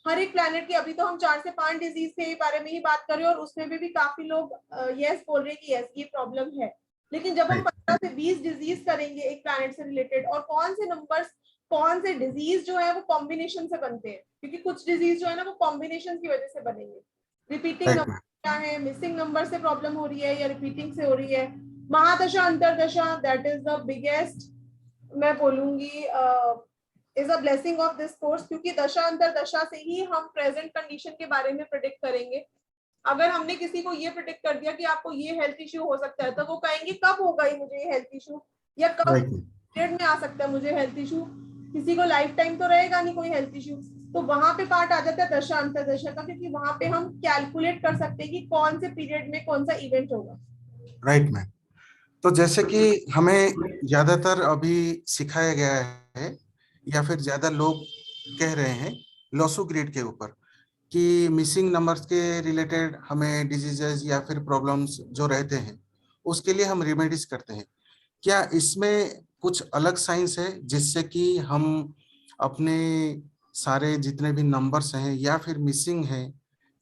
हर एक प्लैनेट की। अभी तो हम 4 से 5 डिजीज के बारे में ही बात कर रहे हैं, और उसमें भी काफी लोग यस बोल रहे हैं कि यस ये प्रॉब्लम है, लेकिन जब हम 15 से 20 डिजीज करेंगे एक प्लैनेट से रिलेटेड, और कौन से नंबर्स, कौन से डिजीज जो है वो कॉम्बिनेशन से बनते हैं, क्योंकि कुछ डिजीज जो है ना वो कॉम्बिनेशन की वजह से बनेंगे, रिपीटिंग नंबर क्या है, मिसिंग नंबर से प्रॉब्लम हो रही है या रिपीटिंग से हो रही है, महादशा अंतरदशा, दैट इज द बिगेस्ट, मैं बोलूंगी is a blessing of this course, क्योंकि दशा अंतर दशा से ही हम प्रेजेंट कंडीशन के बारे में प्रेडिक्ट करेंगे। अगर हमने किसी को ये प्रेडिक्ट कर दिया कि आपको ये हेल्थ इश्यू हो सकता है, तो वो कहेंगे कब होगा ये मुझे ये हेल्थ इश्यू, या कब पीरियड में आ सकता है मुझे हेल्थ इश्यू, किसी को लाइफ टाइम तो रहेगा नहीं कोई हेल्थ इश्यू, तो वहां पे पार्ट आ जाता है दशा अंतर दशा का, क्योंकि वहां पे हम कैलकुलेट कर सकते हैं कि कौन से पीरियड में कौन सा इवेंट होगा। राइट मैम, तो जैसे कि हमें ज्यादातर अभी सिखाया गया है या फिर ज्यादा लोग कह रहे हैं लॉसो ग्रिड के ऊपर कि मिसिंग नंबर्स के रिलेटेड हमें डिजीजेस या फिर प्रॉब्लम्स जो रहते हैं उसके लिए हम रेमेडीज करते हैं। क्या इसमें कुछ अलग साइंस है जिससे कि हम अपने सारे जितने भी नंबर्स हैं या फिर मिसिंग हैं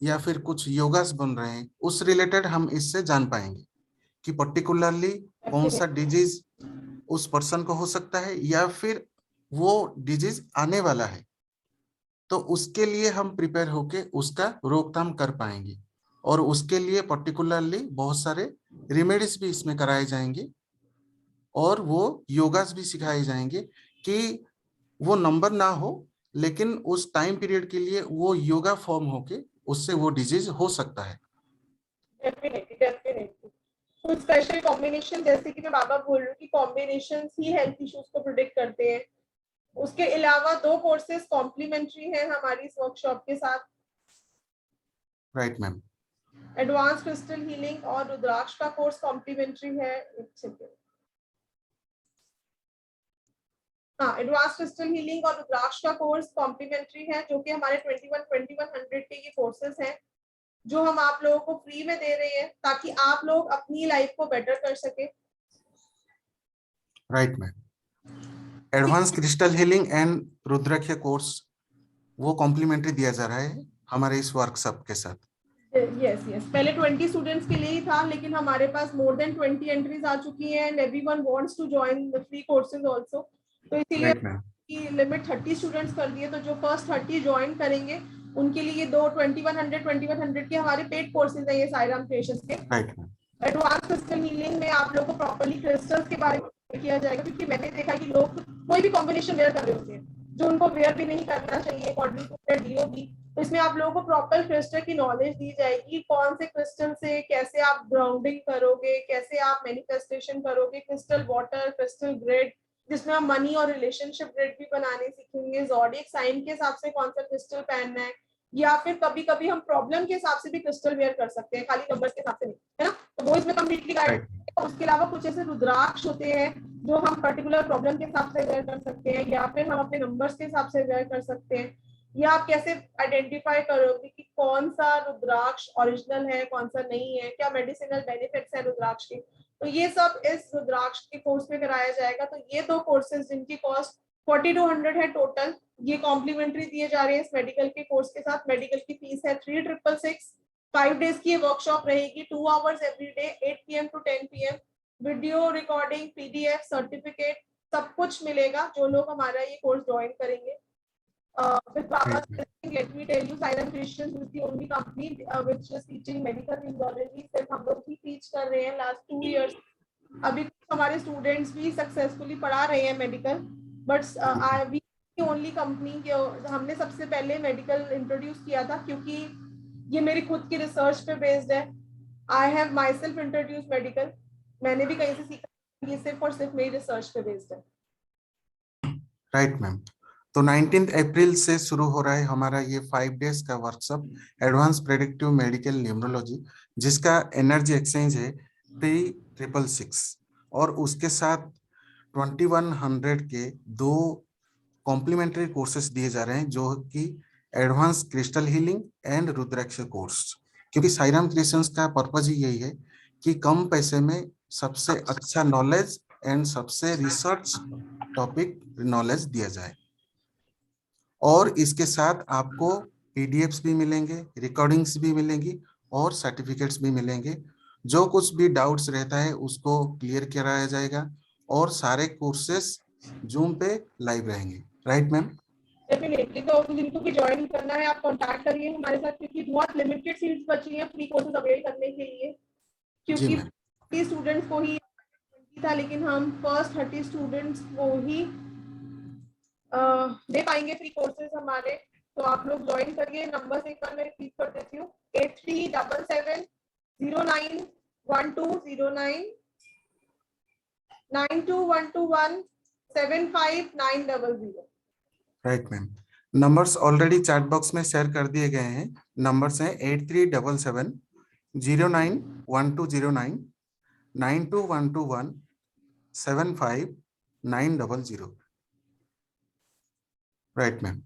या फिर कुछ योगास बन रहे हैं उस रिलेटेड हम इससे जान पाएंगे कि पर्टिकुलरली कौन सा डिजीज उस पर्सन को हो सकता है या फिर वो डिजीज आने वाला है, तो उसके लिए हम प्रिपेयर होके उसका रोकथाम कर पाएंगे, और उसके लिए पर्टिकुलरली बहुत सारे रेमेडीज भी इसमें कराए जाएंगे और वो योगास भी सिखाए जाएंगे कि वो नंबर ना हो, लेकिन उस टाइम पीरियड के लिए वो योगा फॉर्म होके उससे वो डिजीज हो सकता है। डेफिनेटली कुछ स्पेशल कॉम्बिनेशन, जैसे कि मैं बाबा बोल रही हूँ कि कॉम्बिनेशंस ही हेल्थ इश्यूज को प्रिडिक्ट करते हैं। उसके अलावा 2 कोर्सेज कॉम्प्लीमेंट्री हैं हमारी इस वर्कशॉप के साथ। Right ma'am, advance crystal healing और रुद्राक्ष का कोर्स कॉम्प्लीमेंट्री है। हाँ, एडवांस क्रिस्टल हीलिंग और रुद्राक्ष का कोर्स कॉम्प्लीमेंट्री है, जो कि हमारे 2100 के ये कोर्सेज हैं जो हम आप लोगों को फ्री में दे रहे हैं ताकि आप लोग अपनी लाइफ को बेटर कर सके। Right ma'am, advance crystal healing and Rudraksha course वो कॉम्प्लीमेंट्री दिया जा रहा है हमारे इस वर्कशॉप के साथ। यस यस, पहले 20 स्टूडेंट्स के लिए ही था, लेकिन हमारे पास मोर देन 20 एंट्रीज आ चुकी हैं and everyone wants to join the free courses also. तो इसीलिए की लिमिट 30 स्टूडेंट्स कर दिए। तो जो फर्स्ट 30 ज्वाइन करेंगे उनके लिए दो 2100 के हमारे पेड कोर्सेज हैं ये साईराम क्रिएशंस के। एडवांस क्रिस्टल हीलिंग में आप लोगों को प्रॉपर्ली क्रिस्टल्स के बारे में किया जाएगा, क्योंकि मैंने देखा कि लोग कोई भी कॉम्बिनेशन वेयर कर रहे होते हैं जो उनको वेयर भी नहीं करना चाहिए अकॉर्डिंग टू देयर डीओबी। तो इसमें आप लोगों को प्रॉपर क्रिस्टल की नॉलेज दी जाएगी, कौन से क्रिस्टल से कैसे आप ग्राउंडिंग करोगे, कैसे आप मैनिफेस्टेशन करोगे, क्रिस्टल वाटर, क्रिस्टल ग्रिड जिसमें हम मनी और रिलेशनशिप ग्रिड भी बनाने सीखेंगे, ज़ोडिएक साइन के हिसाब से कौन सा क्रिस्टल पहनना है, या फिर कभी कभी हम प्रॉब्लम के हिसाब से भी क्रिस्टल वेयर कर सकते हैं, खाली नंबर्स के हिसाब से नहीं, है ना। तो वो इसमें कंप्लीटली गाइड। उसके अलावा कुछ ऐसे रुद्राक्ष होते हैं जो हम पर्टिकुलर प्रॉब्लम के हिसाब से वेयर कर सकते हैं, या फिर हम अपने नंबर्स के हिसाब से वेयर कर सकते हैं, या आप कैसे आइडेंटिफाई करोगे कि कौन सा रुद्राक्ष ओरिजिनल है कौन सा नहीं है, क्या मेडिसिनल बेनिफिट्स है रुद्राक्ष के। तो ये सब इस रुद्राक्ष के कोर्स में कराया जाएगा। तो ये दो कोर्सेज जिनकी कॉस्ट 4200 है टोटल, ये कॉम्प्लीमेंट्री दिए जा रहे हैं इस मेडिकल के कोर्स के साथ। मेडिकल की फीस है 3666। 5 डेज की ये वर्कशॉप रहेगी, 2 hours every day 8 PM to 10 PM। Video recording, PDF, certificate सब कुछ मिलेगा जो लोग हमारा ये कोर्स ज्वाइन करेंगे। Let me tell you, Siren Christians is the only company which is teaching medical neurology. सिर्फ हम लोग ही टीच कर रहे हैं लास्ट 2 years। अभी हमारे स्टूडेंट्स भी सक्सेसफुली पढ़ा रहे हैं medical, but we only company के हमने सबसे पहले मेडिकल इंट्रोड्यूस किया था, क्योंकि ये मेरी खुद की रिसर्च पे बेस्ड है। I have my self introduce medical, मैंने भी कहीं से सीखा, ये सिर्फ और सिर्फ मेरी रिसर्च पे बेस्ड है। Right ma'am. तो 19 अप्रैल से शुरू हो रहा है हमारा ये 5 डेज का workshop advance predictive medical neurology, जिसका एनर्जी एक्सचेंज है 3666, और उसके साथ 2100 के 2 कॉम्प्लीमेंट्री कोर्सेस दिए जा रहे हैं, जो कि advance crystal healing and Rudraksha course. क्योंकि साईराम क्रिएशंस का पर्पज ही यही है कि कम पैसे में सबसे अच्छा नॉलेज एंड सबसे रिसर्च टॉपिक नॉलेज दिया जाए, और इसके साथ आपको PDFs भी मिलेंगे, रिकॉर्डिंग्स भी मिलेंगी और सर्टिफिकेट्स भी मिलेंगे। जो कुछ भी डाउट्स रहता है उसको क्लियर कराया जाएगा, और सारे कोर्सेस जूम पे लाइव रहेंगे। Right ma'am? डेफिनेटली। तो जिनको भी ज्वाइन करना है आप कांटेक्ट करिए हमारे साथ, क्योंकि बहुत लिमिटेड सीट्स बची हैं फ्री कोर्सेज अवेल करने के लिए, क्योंकि 30 स्टूडेंट्स को ही था, लेकिन हम फर्स्ट 30 स्टूडेंट्स को ही दे पाएंगे फ्री कोर्सेज हमारे। तो आप लोग ज्वाइन करिए। नंबर एक बार मैं रिपीट कर देती हूँ, 8377091209 9212175900। Right ma'am. Numbers already chat box में शेयर कर दिए गए हैं। नंबर्स हैं 8377091209 9212175900। Right ma'am.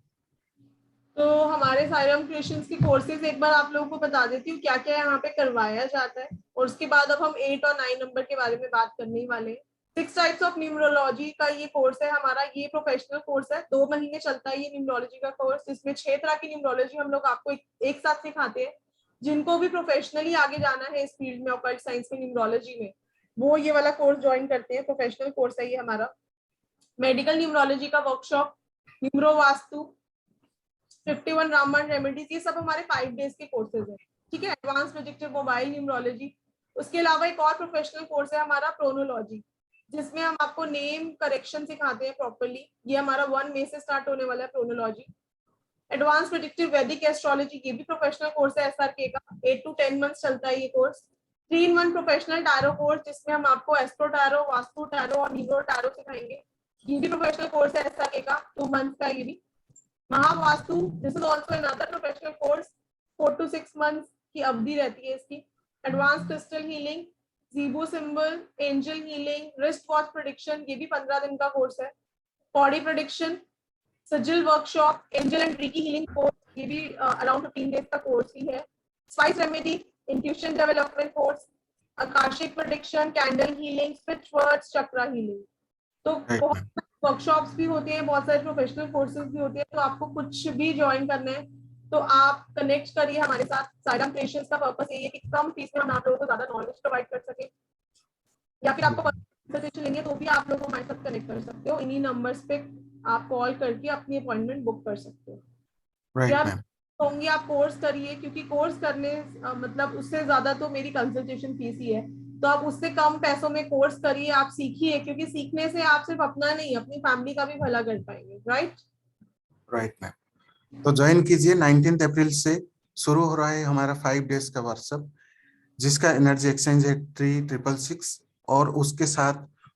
तो हमारे साईराम क्रिएशंस की कोर्सेज एक बार आप लोगों को बता देती हूँ क्या क्या यहाँ पे करवाया जाता है, और उसके बाद अब हम 8 और 9 नंबर के बारे में बात करने ही वाले हैं। 6 टाइप्स ऑफ न्यूमरोलॉजी का ये कोर्स है हमारा। ये प्रोफेशनल कोर्स है, 2 महीने चलता है ये न्यूमरोलॉजी का कोर्स। इसमें 6 तरह की न्यूमरोलॉजी हम लोग आपको एक साथ सिखाते हैं। जिनको भी प्रोफेशनली आगे जाना है इस फील्ड में, ऑकल्ट साइंस में, न्यूमरोलॉजी में, वो ये वाला कोर्स ज्वाइन करते हैं। प्रोफेशनल कोर्स है ये हमारा। मेडिकल न्यूमरोलॉजी का वर्कशॉप, न्यूमरो वास्तु, 51 रामबाण रेमेडीज, ये सब हमारे 5 डेज के कोर्सेज हैं। ठीक है। Advance projective mobile numerology. उसके अलावा एक और प्रोफेशनल कोर्स है हमारा प्रोनोलॉजी, जिसमें हम आपको नेम करेक्शन सिखाते हैं प्रॉपर्ली। ये हमारा 1 मई से स्टार्ट होने वाला है प्रोनोलॉजी। एडवांस प्रेडिक्टिव वैदिक एस्ट्रोलॉजी, ये भी प्रोफेशनल कोर्स है SRK का, 8 to 10 मंथ्स चलता है ये course. 3-in-1 professional tarot course, जिसमें हम आपको एस्ट्रो टैरो, वास्तु टैरो और न्यूरो टैरो सिखाएंगे। ये भी प्रोफेशनल कोर्स है SRK का, 2 मंथ्स का ये भी। Mahavastu, this is also another professional course, 4 to 6 months की अवधि रहती है इसकी। Advance crystal healing, Zibu symbol, angel healing, wrist watch prediction, ये भी 15 दिन का कोर्स है। Body prediction, sigil workshop, angel and reiki healing course, ये भी अराउंड 15 डेज का कोर्स ही है। Spice remedy, intuition development course, akashic prediction, candle healing, स्पिच वर्ड्स, चक्रा हीलिंग। तो वर्कशॉप्स भी होते हैं, बहुत सारे प्रोफेशनल कोर्सेज भी होते हैं। तो आपको कुछ भी ज्वाइन करना है तो आप कनेक्ट करिए हमारे साथ। साइडम क्रिएशंस का पर्पस यही है कि कम फीस में हम आप लोगों को ज्यादा नॉलेज प्रोवाइड कर सके, या फिर आपको कंसल्टेशन लेनी है तो भी आप लोग हमारे साथ कनेक्ट कर सकते हो। इन्हीं नंबर्स पे आप कॉल करके अपनी अपॉइंटमेंट बुक कर सकते हो। Right ma'am. होंगे आप कोर्स करिए, क्योंकि कोर्स करने मतलब उससे ज्यादा तो मेरी कंसल्टेशन फीस ही है, तो आप उससे कम पैसों में कोर्स करिए, आप सीखिए, क्योंकि सीखने से आप सिर्फ अपना नहीं अपनी फैमिली का भी भला कर पाएंगे। Right right ma'am. तो ज्वाइन कीजिए। 19 अप्रैल से शुरू हो रहा है हमारा 5 डेज का वर्कशॉप, जिसका एनर्जी एक्सचेंज है 3666, और उसके साथ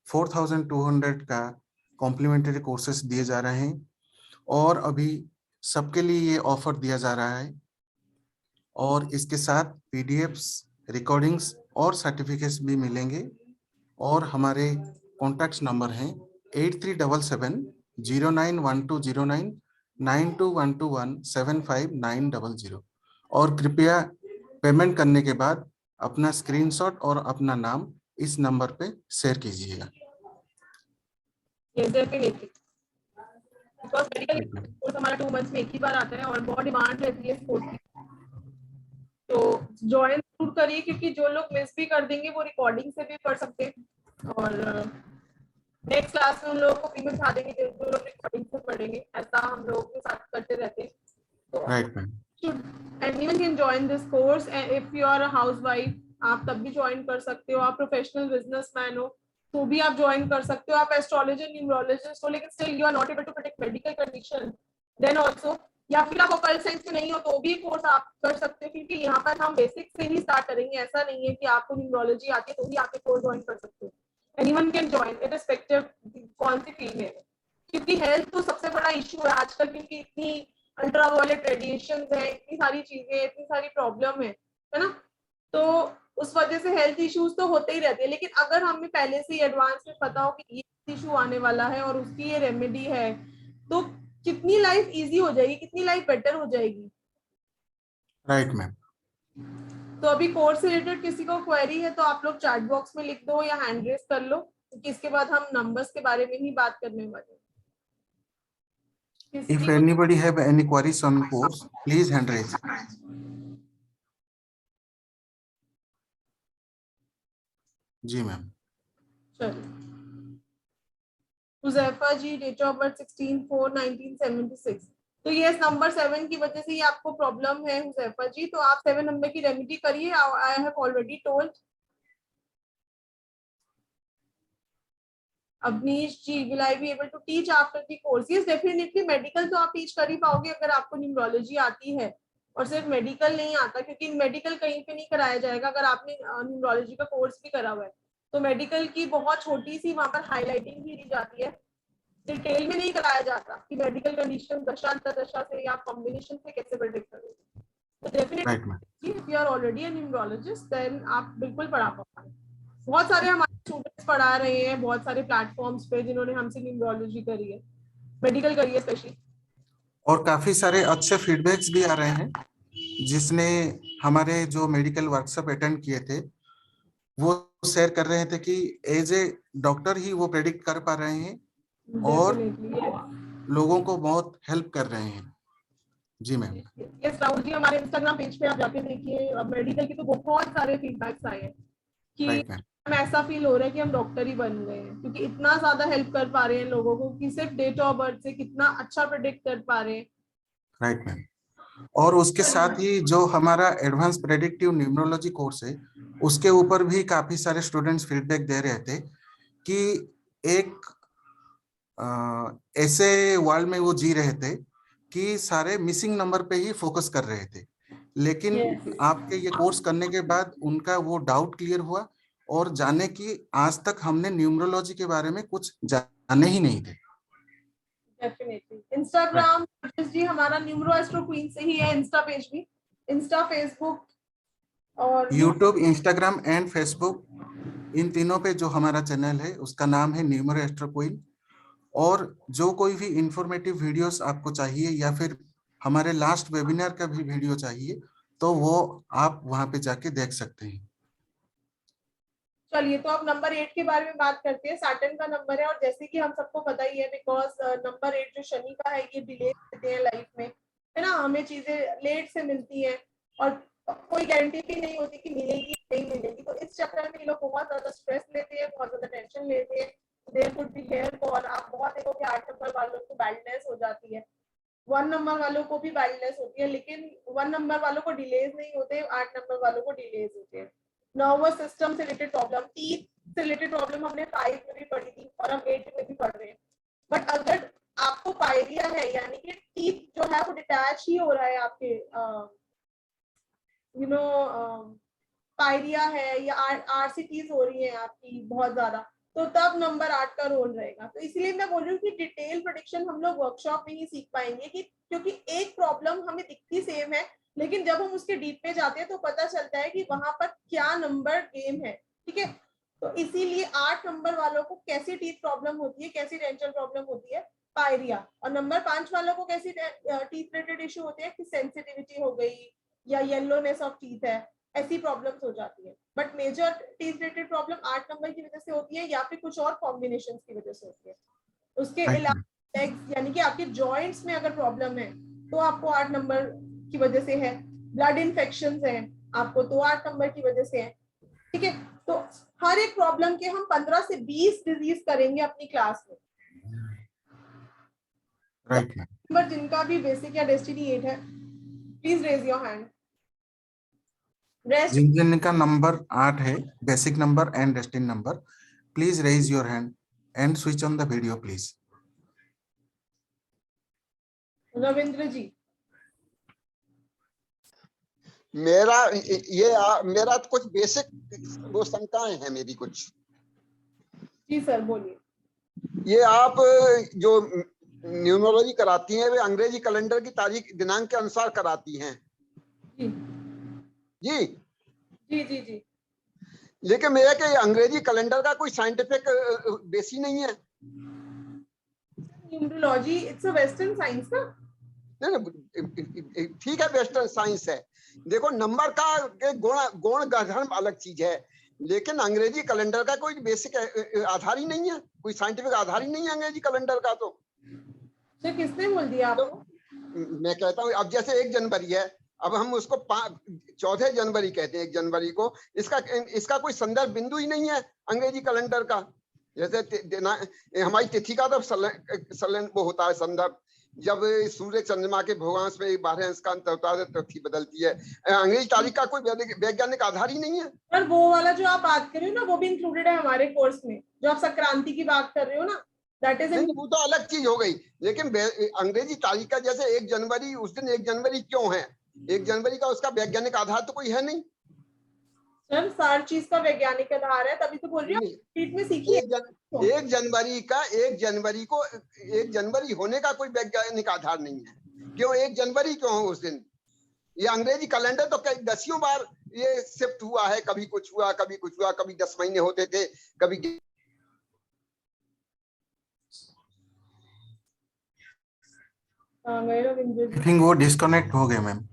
4200 का कॉम्प्लीमेंट्री कोर्सेस दिए जा रहे हैं, और अभी सबके लिए ये ऑफर दिया जा रहा है। और इसके साथ पीडीएफ्स, रिकॉर्डिंग्स और सर्टिफिकेट्स भी मिलेंगे। और हमारे कॉन्टैक्ट नंबर हैं 8377091209, 9212175900। और कृपया पेमेंट करने के बाद अपना स्क्रीनशॉट और अपना नाम इस नंबर पे शेयर कीजिएगा। बिकॉज़ मेडिकल कोर्स हमारा 2 मंथ्स में एक ही बार आता है और बहुत डिमांड रहती है स्पोर्ट की, तो ज्वाइन जरूर करिए, क्योंकि जो लोग मिस भी कर देंगे वो रिकॉर्डिंग से भी पढ़ सकते हैं, और नेक्स्ट क्लास में उन लोगों को फ्री में सिखा देंगे जो लोग रिकॉर्डिंग से पढ़ेंगे। ऐसा हम लोगों के साथ करते रहते हैं। तो right ma'am. anyone can join this course, and if you are a housewife आप तब भी ज्वाइन कर सकते हो, आप प्रोफेशनल बिजनेसमैन हो तो भी आप ज्वाइन कर सकते हो, आप एस्ट्रोलॉजर न्यूमरोलॉजिस्ट हो लेकिन still you are not able to predict medical condition, then also, या फिर आप ऑकल्ट साइंस में नहीं हो तो भी कोर्स आप कर सकते हो, क्योंकि यहाँ पर हम बेसिक से ही स्टार्ट करेंगे। ऐसा नहीं है कि आपको न्यूमरोलॉजी आती है तो भी आप कोर्स ज्वाइन कर सकते हो। एनीवन कैन ज्वाइन इररिस्पेक्टिव कौन सी फील्ड है, क्योंकि हेल्थ तो सबसे बड़ा इशू है आजकल, क्योंकि इतनी अल्ट्रावायलेट रेडिएशन है, इतनी सारी चीजें, इतनी सारी प्रॉब्लम है ना, तो उस वजह से हेल्थ इश्यूज तो होते ही रहते हैं। लेकिन अगर हमें पहले से ही एडवांस में पता हो कि ये इशू आने वाला है और उसकी ये रेमेडी है, तो कितनी लाइफ इजी हो जाएगी, कितनी लाइफ बेटर हो जाएगी। Right ma'am. तो अभी कोर्स से रिलेटेड किसी को क्वेरी है तो आप लोग चैट बॉक्स में लिख दो या हैंड रेज कर लो, क्योंकि इसके बाद हम नंबर्स के बारे में ही बात करने वाले हैं। If anybody have any queries on course, please hand raise. जी मैम। चलिए, Huzaifa ji date of birth 16/4/1976, तो ये नंबर 7 की वजह से ही आपको प्रॉब्लम है हुजैफा जी, तो आप 7 नंबर की रेमेडी करिए। I have already told. Avnish ji, will I be able to teach after the course? Yes definitely, medical तो आप टीच कर ही पाओगे अगर आपको न्यूमरोलॉजी आती है, और सिर्फ मेडिकल नहीं आता, क्योंकि मेडिकल कहीं पे नहीं कराया जाएगा अगर आपने न्यूमरोलॉजी का कोर्स भी करा हुआ है। तो मेडिकल की बहुत छोटी सी वहां पर हाईलाइटिंग भी दी जाती है, डिटेल में नहीं कराया जाता कि मेडिकल कंडीशन दशा अंतरदशा से या कॉम्बिनेशन से कैसे प्रेडिक्ट करोगे। तो definitely if you are already a numerologist then आप बिल्कुल पढ़ा पाओगे। बहुत सारे हमारे स्टूडेंट्स पढ़ा रहे हैं बहुत सारे प्लेटफॉर्म्स पे जिन्होंने हमसे न्यूमरोलॉजी करी है, मेडिकल करी है स्पेशली, और काफी सारे अच्छे फीडबैक्स भी आ रहे हैं। जिसने हमारे जो मेडिकल वर्कशॉप अटेंड किए थे वो शेयर कर रहे थे कि एज ए डॉक्टर ही वो प्रेडिक्ट कर पा रहे हैं और लोगों को बहुत हेल्प कर रहे हैं। जी मैम। यस राहुल जी, हमारे इंस्टाग्राम पेज पे आप जाके देखिए, मेडिकल के तो बहुत सारे फीडबैक्स आए हैं कि हमें ऐसा फील हो रहा है कि हम डॉक्टर ही बन गए हैं, क्योंकि इतना ज्यादा हेल्प कर पा रहे हैं लोगों को कि सिर्फ डेट ऑफ बर्थ से कितना अच्छा प्रेडिक्ट कर पा रहे हैं। Right ma'am. और उसके साथ ही जो हमारा एडवांस प्रेडिक्टिव न्यूमरोलॉजी कोर्स है उसके ऊपर भी काफी सारे स्टूडेंट्स फीडबैक दे रहे थे कि एक ऐसे वर्ल्ड में वो जी रहे थे कि सारे मिसिंग नंबर पे ही फोकस कर रहे थे, लेकिन आपके ये कोर्स करने के बाद उनका वो डाउट क्लियर हुआ और जाने की आज तक हमने न्यूमरोलॉजी के बारे में कुछ जाने ही नहीं थे। डेफिनेटली इंस्टाग्राम जी हमारा न्यूमरो एस्ट्रो क्वीन से ही है, इंस्टा पेज भी, इंस्टा, फेसबुक और यूट्यूब, इंस्टाग्राम एंड फेसबुक, इन तीनों पे जो हमारा चैनल है उसका नाम है न्यूमरो एस्ट्रो क्वीन। और जो कोई भी इंफॉर्मेटिव वीडियोस आपको चाहिए या फिर हमारे लास्ट वेबिनार का भी वीडियो चाहिए तो वो आप वहां पे जाके देख सकते हैं। चलिए, तो अब नंबर 8 के बारे में बात करते हैं। सैटर्न का नंबर है और जैसे कि हम सबको पता ही है, बिकॉज नंबर 8 जो शनि का है ये डिले देते हैं लाइफ में, है ना, हमें चीजें लेट से मिलती हैं और कोई गारंटी भी नहीं होती कि मिलेगी नहीं मिलेगी। तो इस चक्कर में ये लोग बहुत ज्यादा स्ट्रेस लेते हैं, बहुत ज्यादा टेंशन लेते हैं। There could be hair fall, आप बहुत देखोगे 8 नंबर वालों को बैडनेस हो जाती है, 1 नंबर वालों को भी बैडनेस होती है, लेकिन 1 नंबर वालों को डिलेज नहीं होते, 8 नंबर वालों को डिलेज होते हैं। नर्वस सिस्टम से रिलेटेड प्रॉब्लम, टीथ से रिलेटेड प्रॉब्लम हमने 5 में भी पढ़ी थी और हम 8 में भी पढ़ रहे हैं। बट अगर आपको पायरिया है, यानी कि टीथ जो है वो डिटैच ही हो रहा है आपके, पायरिया है या आरसीटीज हो रही है आपकी बहुत ज्यादा, तो तब नंबर 8 का रोल रहेगा। तो इसलिए मैं बोल रही हूँ कि डिटेल प्रेडिक्शन हम लोग वर्कशॉप में ही सीख पाएंगे, कि क्योंकि एक प्रॉब्लम हमें दिखती सेम है, लेकिन जब हम उसके डीप में जाते हैं तो पता चलता है कि वहां पर क्या नंबर गेम है। ठीक है, तो इसीलिए 8 नंबर वालों को कैसी टीथ प्रॉब्लम होती है, कैसी डेंटल प्रॉब्लम होती है, पायरिया, और नंबर 5 वालों को कैसी टीथ रिलेटेड इश्यू होती है कि सेंसिटिविटी हो गई या येलोनेस ऑफ टीथ है, ऐसी प्रॉब्लम्स हो जाती है। But major teeth related problem 8 number की वजह से होती है या फिर कुछ और कॉम्बिनेशंस की वजह से होती है। उसके अलावा लेग्स यानी कि आपके जॉइंट्स में अगर प्रॉब्लम है तो आपको 8 नंबर की वजह से है, ब्लड इन्फेक्शंस हैं आपको तो 8 नंबर की वजह से है। ठीक है, तो हर एक प्रॉब्लम के हम 15 से 20 डिजीज करेंगे अपनी क्लास में। राइट नंबर जिनका भी बेसिक या डेस्टिनी 8 है, प्लीज रेज योर हैंड। जिनका नंबर 8 है, basic number and destiny number, please raise your hand and switch on the video please. Ravindra ji. मेरा तो कुछ बेसिक वो शंकाएं हैं मेरी कुछ। जी सर बोलिए। ये आप जो न्यूमरोलॉजी कराती हैं वे अंग्रेजी कैलेंडर की तारीख दिनांक के अनुसार कराती हैं? जी जी जी जी जी। लेकिन मेरे के अंग्रेजी कैलेंडर का कोई साइंटिफिक बेस ही नहीं है। Numerology it's a western science ना। ठीक है, वेस्टर्न साइंस है। देखो नंबर का गुण धर्म अलग चीज है, लेकिन अंग्रेजी कैलेंडर का कोई बेसिक आधार ही नहीं है, कोई साइंटिफिक आधार ही नहीं है अंग्रेजी कैलेंडर का। तो किसने बोल दिया आपको? तो मैं कहता हूँ अब जैसे 1 जनवरी है, अब हम उसको 14 जनवरी कहते हैं 1 जनवरी को, इसका कोई संदर्भ बिंदु ही नहीं है अंग्रेजी कैलेंडर का। जैसे हमारी तिथि का तो वो होता है संदर्भ, जब सूर्य चंद्रमा के भ्रमण में 12 अंश का अंतर होता है तो तिथि बदलती है। अंग्रेजी तारीख का कोई वैज्ञानिक आधार ही नहीं है। पर वो वाला जो आप बात कर रहे हो ना, वो भी इंक्लूडेड है हमारे कोर्स में, जो आप संक्रांति की बात कर रहे हो ना, दैट इज नहीं, वो तो अलग चीज हो गई। लेकिन अंग्रेजी तारीख का जैसे 1 जनवरी, उस दिन 1 जनवरी क्यों है? 1 जनवरी का उसका वैज्ञानिक आधार तो कोई है नहीं सर। सारी चीज का वैज्ञानिक आधार है, तभी तो बोल रही हूँ रीट में सीखिए। 1 जनवरी होने का कोई वैज्ञानिक आधार नहीं है। क्यों 1 जनवरी क्यों हो उस दिन? ये अंग्रेजी कैलेंडर तो कई दसियों बार ये शिफ्ट हुआ है, कभी कुछ हुआ, कभी कुछ हुआ, कभी 10 महीने होते थे, कभी। आई थिंक वो डिस्कनेक्ट हो गए मैम।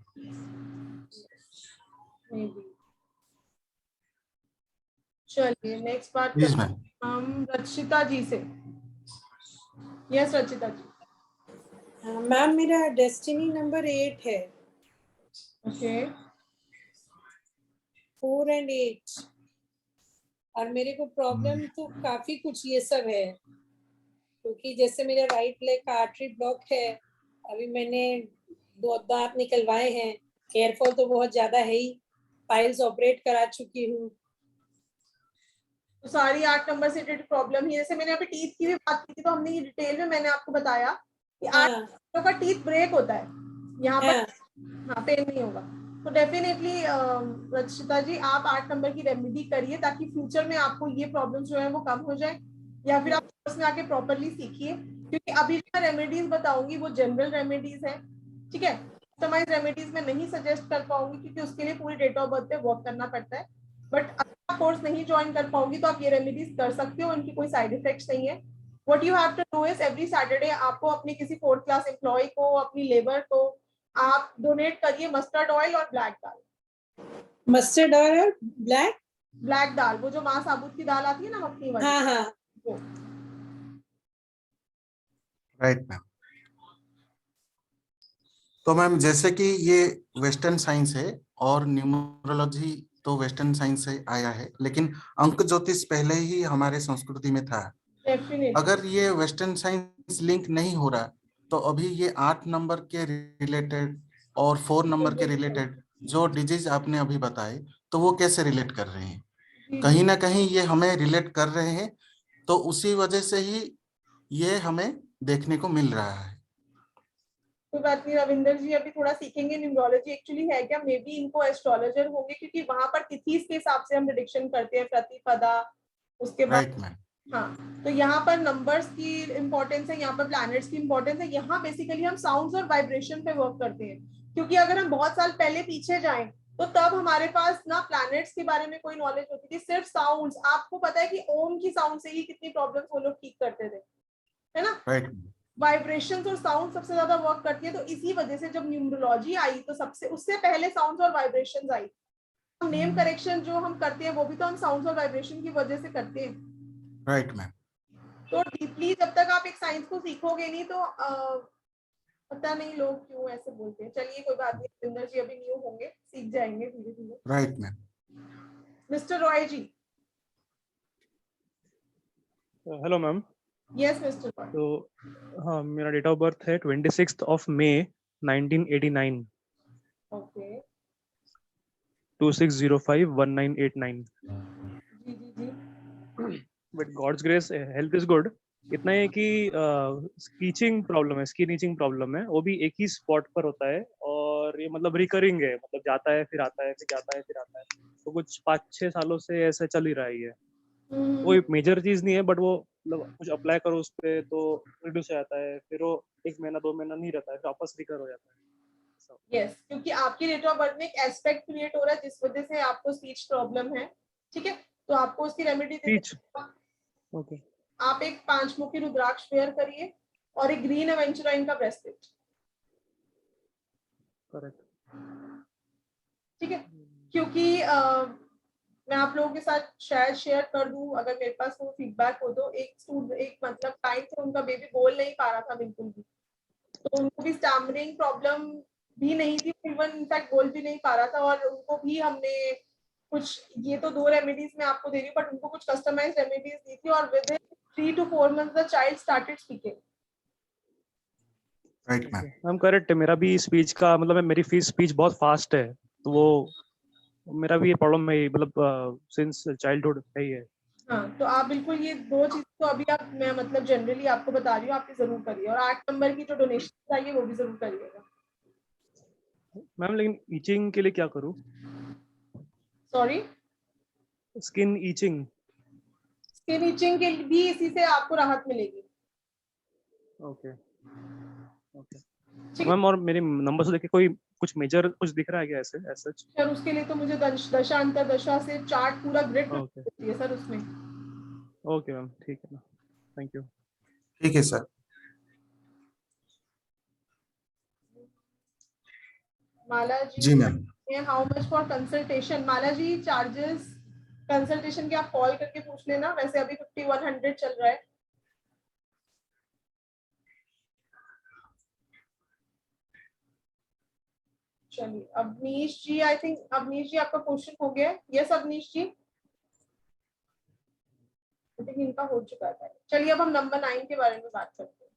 चलिए नेक्स्ट बात प्लीज मैम। हम रचिता जी से। यस रचिता जी। मैम मेरा डेस्टिनी नंबर 8 है। ओके। 4 और 8 और मेरे को प्रॉब्लम तो काफी कुछ ये सब है, क्योंकि जैसे मेरा राइट लेग का आर्टरी ब्लॉक है, अभी मैंने 2 दांत निकलवाए हैं, हेयरफॉल तो बहुत ज्यादा है ही, पाइल्स ऑपरेट करा चुकी हूँ। तो सारी 8 नंबर से रिलेटेड प्रॉब्लम ही, जैसे मैंने अभी टीथ की भी बात की थी, तो हमने ये डिटेल में मैंने आपको बताया कि 8 नंबर का टीथ ब्रेक होता है यहाँ पर। हाँ, पेन नहीं होगा। तो डेफिनेटली रचिता जी आप 8 नंबर की रेमेडी करिए, ताकि फ्यूचर में आपको ये प्रॉब्लम जो है वो कम हो जाए, या फिर आप कोर्स में आके प्रॉपरली सीखिए। क्योंकि अभी जो मैं रेमेडीज बताऊंगी वो जनरल रेमेडीज है, ठीक है। कस्टमाइज रेमेडीज में नहीं सजेस्ट कर पाऊंगी, क्योंकि उसके लिए पूरी डेट ऑफ बर्थ पे वर्क करना पड़ता है। बट अगर कोर्स नहीं ज्वाइन कर पाओगी तो आप ये रेमेडीज कर सकते हो, इनकी कोई साइड इफेक्ट्स नहीं है। What you have to do is every Saturday आपको अपने किसी 4th क्लास एम्प्लॉय को, अपनी लेबर को आप डोनेट करिए मस्टर्ड ऑयल और ब्लैक दाल। मस्टर्ड ऑयल और ब्लैक दाल, वो जो माँ साबुत की दाल आती है ना, मखनी वाली। हाँ हाँ वो। Right ma'am. तो मैम जैसे कि ये वेस्टर्न साइंस है और न्यूमरोलॉजी तो वेस्टर्न साइंस से आया है, लेकिन अंक ज्योतिष पहले ही हमारे संस्कृति में था। डेफिनेटली अगर ये वेस्टर्न साइंस लिंक नहीं हो रहा तो अभी ये 8 नंबर के रिलेटेड और 4 नंबर के रिलेटेड जो डिजीज आपने अभी बताए तो वो कैसे रिलेट कर रहे हैं? कहीं ना कहीं ये हमें रिलेट कर रहे हैं, तो उसी वजह से ही ये हमें देखने को मिल रहा है। कोई बात नहीं रविंदर जी, अभी थोड़ा सीखेंगे न्यूमरोलॉजी एक्चुअली है क्या, मे बी इनको एस्ट्रोलॉजर होंगे क्योंकि वहां पर तिथि के हिसाब से हम प्रेडिक्शन करते हैं, प्रतिपदा, उसके बाद राइट मैम। हाँ, तो यहाँ पर नंबर्स की इंपॉर्टेंस है, यहाँ पर प्लैनेट्स की इंपॉर्टेंस है। यहाँ बेसिकली हम साउंड्स और वाइब्रेशन पे वर्क करते हैं, क्योंकि अगर हम बहुत साल पहले पीछे जाएं तो तब हमारे पास ना प्लैनेट्स के बारे में कोई नॉलेज होती थी, सिर्फ साउंड्स। आपको पता है कि ओम की साउंड से ही कितनी प्रॉब्लम्स वो लोग ठीक करते थे, है ना। राइट। वाइब्रेशंस और साउंड सबसे ज्यादा वर्क करती है, तो इसी वजह से जब न्यूमरोलॉजी आई तो सबसे उससे पहले साउंड्स और वाइब्रेशंस आई। नेम करेक्शन जो हम करते हैं वो भी तो हम साउंड्स और वाइब्रेशन की वजह से करते हैं। Right ma'am. तो डीपली जब तक आप एक साइंस को सीखोगे नहीं तो पता नहीं लोग क्यों ऐसे बोलते हैं। चलिए कोई बात नहीं, रविंदर जी अभी न्यू होंगे, सीख जाएंगे धीरे धीरे। Right ma'am. Mister Roy ji. Hello ma'am. Yes mister Roy. तो हाँ, मेरा डेट ऑफ बर्थ है 26 मई 1989। ओके। 26051989। जी जी जी। But God's grace health is good. इतना है कि स्कीचिंग प्रॉब्लम है, स्किन ईचिंग प्रॉब्लम है, वो भी एक ही स्पॉट पर होता है और ये मतलब रिकरिंग है, मतलब जाता है फिर आता है, फिर जाता है फिर आता है। तो कुछ 5-6 सालों से ऐसे चल ही रहा है ये। कोई मेजर चीज नहीं है, बट वो मतलब कुछ अप्लाई करो उस पे तो रिड्यूस हो जाता है, फिर वो 1 महीना 2 महीना नहीं रहता है, फिर वापस रिकर हो जाता है। यस, क्योंकि आपकी डेट ऑफ बर्थ में एक एस्पेक्ट क्रिएट हो रहा है जिस वजह से आपको स्पीच प्रॉब्लम है, ठीक है। तो आपको उसकी रेमेडी ओके। आप एक 5 मुखी रुद्राक्ष वेयर करिए और एक ग्रीन एवेंचुराइन का ब्रेसलेट। करेक्ट। ठीक है, क्योंकि मैं आप लोगों के साथ शायद शेयर कर दूं, अगर मेरे पास कोई फीडबैक हो तो। एक मतलब टाइम से उनका बेबी बोल नहीं पा रहा था बिल्कुल भी, तो उनको भी स्टैमरिंग प्रॉब्लम भी नहीं थी, इवन इनफैक्ट बोल भी नहीं पा रहा था। और उनको भी हमने कुछ, ये तो 2 रेमेडीज मैं आपको दे रही हूँ, बट उनको कुछ कस्टमाइज्ड रेमेडीज दी थी और with 3 to 4 months the child started speaking. Right ma'am. Ma'am correct है, मेरा भी स्पीच का मतलब मेरी स्पीच बहुत फास्ट है, तो वो मेरा भी ये प्रॉब्लम है, मतलब सिंस चाइल्डहुड है ये। हाँ, तो आप बिल्कुल ये 2 चीज तो अभी आप, मैं मतलब जनरली आपको बता रही हूँ, आप ये जरूर करिए। और 8 नंबर की जो डोनेशन चाहिए वो भी जरूर करिएगा। मैम लेकिन ईचिंग के लिए क्या करूँ? Sorry? Skin itching. Skin itching के भी इसी से आपको राहत मिलेगी। Okay okay ma'am. और मेरे नंबर से देख के कोई कुछ मेजर कुछ दिख रहा है क्या ऐसे एज सच? सर उसके लिए तो मुझे दशा अंतर दशा से चार्ट पूरा ग्रिड होती है सर उसमें। ओके मैम, ठीक है मैम, थैंक यू। ठीक है सर। माला जी। जी ma'am. How much for consultation? Mala ji charges consultation के आप कॉल करके पूछ लेना, वैसे अभी 5100 चल रहा है। चलिए अवनीश जी, आई थिंक अवनीश जी आपका क्वेश्चन हो गया है। Yes Avnish ji, I think इनका हो चुका था। चलिए अब हम नंबर 9 के बारे में बात करते हैं।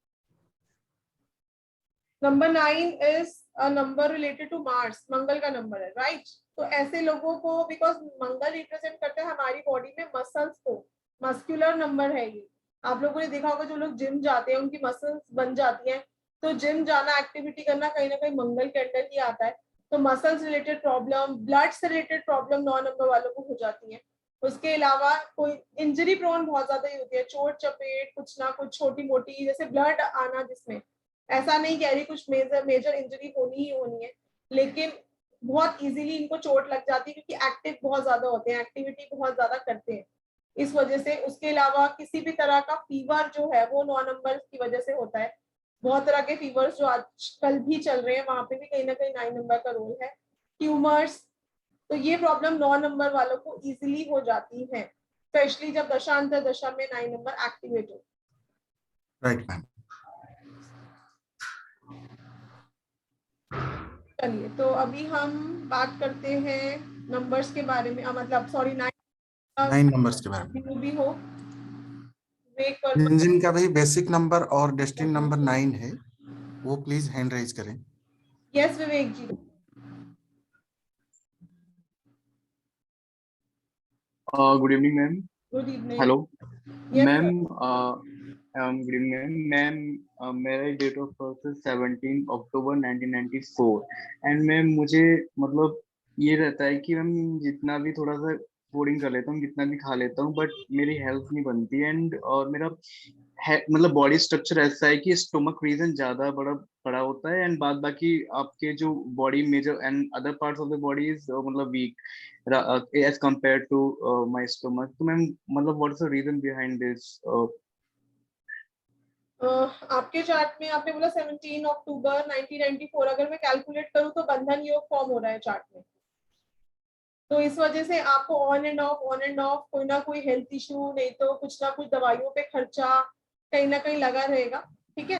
Number 9 is a number related to Mars, Mangal का नंबर है, राइट। तो ऐसे लोगों को, बिकॉज मंगल रिप्रेजेंट करते हैं हमारी बॉडी में मसल्स को, मस्कुलर नंबर है ये। आप लोगों ने देखा होगा जो लोग जिम जाते हैं उनकी मसल्स बन जाती हैं, तो जिम जाना, एक्टिविटी करना कहीं ना कहीं मंगल के अंडर ही आता है। तो मसल्स रिलेटेड प्रॉब्लम, ब्लड से रिलेटेड प्रॉब्लम 9 नंबर वालों को हो जाती है। उसके अलावा कोई इंजरी प्रोन बहुत ज्यादा ही होती है, चोट चपेट कुछ ना कुछ छोटी मोटी, जैसे ब्लड आना, जिसमें ऐसा नहीं कह रही कुछ मेजर इंजरी होनी ही होनी है, लेकिन बहुत इजीली इनको चोट लग जाती है क्योंकि एक्टिव बहुत ज्यादा होते हैं, एक्टिविटी बहुत ज्यादा करते हैं, इस वजह से। उसके अलावा किसी भी तरह का फीवर जो है वो 9 नंबर की वजह से होता है। बहुत तरह के फीवर्स जो आजकल भी चल रहे हैं वहां पे भी कहीं ना कहीं 9 नंबर का रोल है। ट्यूमर्स, तो ये प्रॉब्लम 9 नंबर वालों को इजीली हो जाती है, स्पेशली जब दशांतर दशा में 9 नंबर एक्टिवेट हो। Right ma'am. चलिए, तो अभी हम बात करते हैं नंबर्स के बारे में, मतलब सॉरी 9 नंबर्स के बारे में। जो भी हो जिनका भी बेसिक नंबर और डेस्टिनी नंबर 9 है वो प्लीज हैंड रेज करें। Yes Vivek ji. Good evening ma'am. Good evening. Hello Yes, ma'am. Good evening ma'am. मेरा डेट ऑफ बर्थ है 17 अक्टूबर 1994 एंड मैम मुझे मतलब ये रहता है कि मैम जितना भी थोड़ा सा फूडिंग कर लेता हूँ, जितना भी खा लेता हूँ, बट मेरी हेल्थ नहीं बनती एंड और मेरा मतलब बॉडी स्ट्रक्चर ऐसा है कि स्टोमक रीजन ज्यादा बड़ा बड़ा होता है एंड बाद बाकी आपके जो body major and other parts of the body is मतलब weak as compared to my stomach. तो मैम मतलब what is the reason behind this? आपके चार्ट में आपने बोला 17 अक्टूबर 1994, अगर मैं कैलकुलेट करूं तो बंधन योग फॉर्म हो रहा है चार्ट में, तो इस वजह से आपको ऑन एंड ऑफ कोई ना कोई हेल्थ इशू, नहीं तो कुछ ना कुछ दवाइयों पे खर्चा कहीं ना कहीं लगा रहेगा। ठीक है,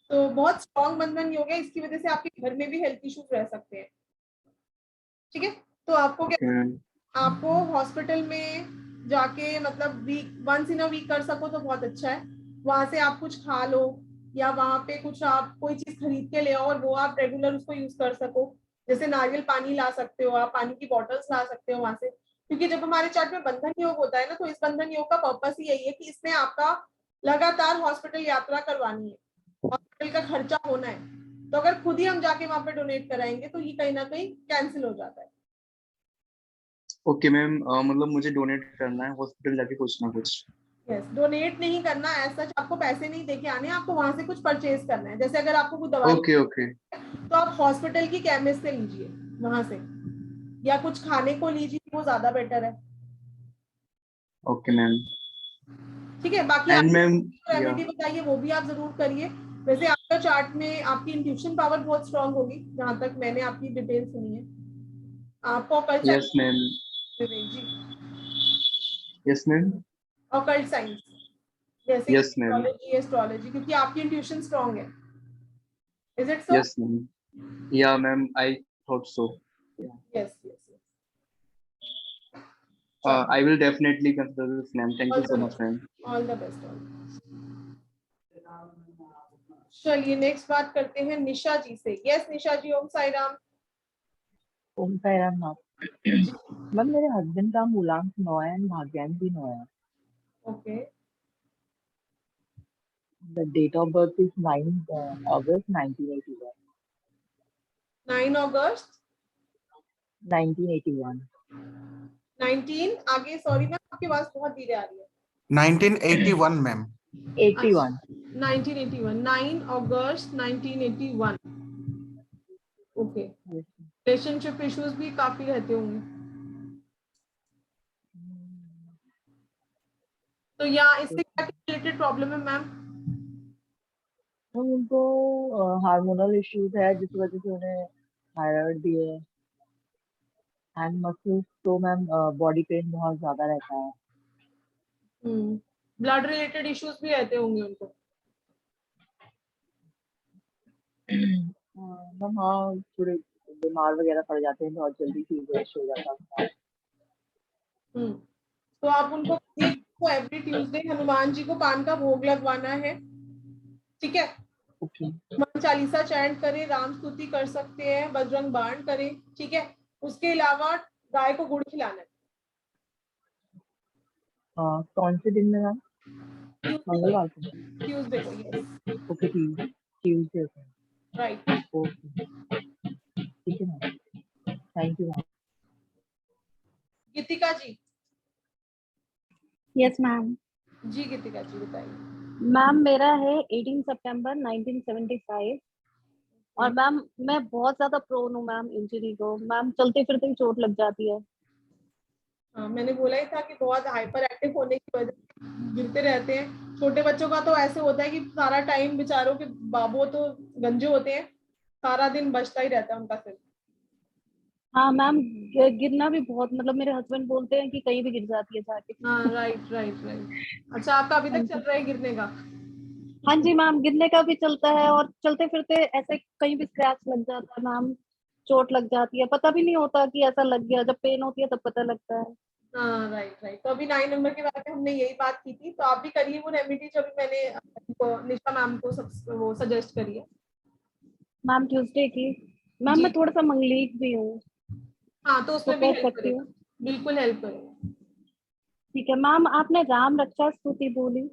तो बहुत स्ट्रॉन्ग बंधन योग है, इसकी वजह से आपके घर में भी हेल्थ इश्यूज रह सकते हैं। ठीक है, तो आपको क्या, आपको हॉस्पिटल में जाके मतलब वंस इन अ वीक कर सको तो बहुत अच्छा है। वहां से आप कुछ खा लो या वहां पे कुछ आप कोई चीज खरीद के ले आओ और वो आप रेगुलर उसको यूज कर सको। जैसे नारियल पानी ला सकते हो आप, पानी की बॉटल्स ला सकते हो वहां से, क्योंकि जब हमारे चार्ट में बंधन योग होता है ना, तो इस बंधन योग का पर्पस ही यही है कि इसमें आपका लगातार हॉस्पिटल यात्रा करवानी है, हॉस्पिटल का खर्चा होना है। तो अगर खुद ही हम जाके वहां पे डोनेट कराएंगे तो ये कहीं ना कहीं कैंसिल हो जाता है। ओके मैम, मतलब मुझे डोनेट करना है हॉस्पिटल जाके कुछ ना कुछ। यस, डोनेट नहीं करना है, सच आपको पैसे नहीं देके आने, आपको वहां से कुछ परचेज करना है। जैसे अगर आपको कुछ दवाई ओके ओके तो आप हॉस्पिटल की केमिस्ट से लीजिए वहां से, या कुछ खाने को लीजिए, वो ज्यादा बेटर है। Okay ma'am. ठीक है, बाकी एंड आप मैम रेमेडी बताइए वो भी आप जरूर करिए। वैसे आपका चार्ट में आपकी इंट्यूशन पावर बहुत स्ट्रांग होगी, जहां तक मैंने आपकी डिटेल सुनी है। आपको occult yes ma'am. Vivek ji, yes ma'am. Occult science जैसे यस मैम। एस्ट्रोलॉजी, क्योंकि आपकी इंट्यूशन स्ट्रांग है। Is it so? Yes ma'am. Yeah ma'am I thought so. Yes yes. I will definitely consider this, ma'am. Thank you so much, ma'am. All the best. चलिए next बात करते हैं निशा जी से। Yes Nisha ji, Om Sai Ram. Om Sai Ram ma'am. Ma'am मेरे husband का मूलांक 9 है and भाग्यांक भी 9 है। Okay. The date of birth is 9 August 1981। 9 August 1981। 19 आगे, सॉरी मैम आपकी आवाज बहुत धीरे आ रही है। 1981 ma'am. 81। 1981, 9 August 1981। Okay. Relationship issues भी काफी रहते होंगे तो, या इससे क्या रिलेटेड प्रॉब्लम है मैम? उनको हार्मोनल इश्यूज है जिस वजह से उन्हें थायराइड भी है एंड मसल्स, तो मैम बॉडी पेन बहुत ज्यादा रहता है। ब्लड रिलेटेड इश्यूज भी रहते होंगे उनको। मैम हाँ, थोड़े बीमार वगैरह पड़ जाते हैं, बहुत जल्दी फीवर हो जाता है। तो आप उनको एवरी ट्यूसडे हनुमान जी को पान का भोग लगवाना है। ठीक है, हनुमान चालीसा चैंट करें, राम स्तुति कर सकते हैं, बजरंग बाण करें। ठीक है, उसके अलावा गाय को गुड़ खिलाना है। कौन से दिन में मैम? मंगलवार को? ट्यूसडे को। ओके, ट्यूसडे को। राइट। ओके, ठीक है ma'am, thank you ma'am. Geetika ji. Yes ma'am. जी गीतिका जी बताइए। मैम मेरा है 18 सितंबर 1975 और मैम मैं बहुत ज्यादा प्रोन हूँ मैम इंजरी को। मैम चलते फिरते ही चोट लग जाती है। हाँ, मैंने बोला ही था कि बहुत हाइपर एक्टिव होने की वजह से गिरते रहते हैं। छोटे बच्चों का तो ऐसे होता है कि सारा टाइम बेचारों के बाबू तो गंजे होते हैं, सारा दिन बचता ही रहता है उनका सिर। हाँ मैम, गिरना भी बहुत, मतलब मेरे हस्बैंड बोलते हैं कि कहीं भी गिर जाती है जाके। हाँ राइट राइट राइट। अच्छा, आपका अभी तक चल रहा है गिरने का? हाँ जी मैम, गिरने का भी चलता है और चलते फिरते ऐसे कहीं भी स्क्रैच लग जाता है मैम। चोट लग जाती है, पता भी नहीं होता कि ऐसा लग गया, जब पेन होती है तब पता लगता है। हाँ राइट राइट। तो अभी 9 नंबर के बारे में हमने यही बात की थी, तो आप भी करिए वो रेमेडी जो भी मैंने निशा मैम को वो सजेस्ट करी है। मैम ट्यूसडे की, मैम मैं थोड़ा सा मंगलीक भी हूँ। हाँ तो उसमें भी कर हेल्प सकती करेगा, हूँ? बिल्कुल हेल्प करेगा। ठीक है मैम, आपने राम रक्षा स्तुति बोली,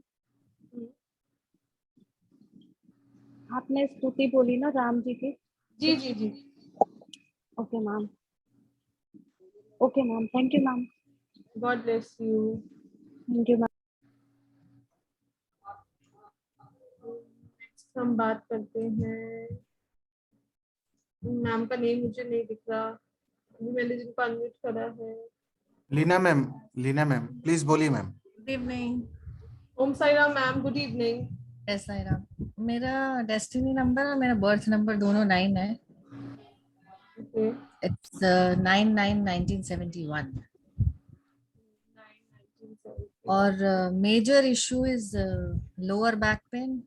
आपने स्तुति बोली ना राम जी की? जी जी जी। Okay ma'am, okay ma'am, thank you ma'am. God bless you. Thank you ma'am. Next हम बात करते हैं, मैम का नेम मुझे नहीं दिख रहा, अभी मैंने जिनको अनम्यूट करा है। Leena ma'am, Leena ma'am please बोलिए ma'am. Good evening. Om Sai Ram ma'am, good evening. Yes Sai Ram. मेरा डेस्टिनी नंबर और मेरा बर्थ नंबर दोनों 9 है। इट्स 9/9/1971 और major issue is lower back pain.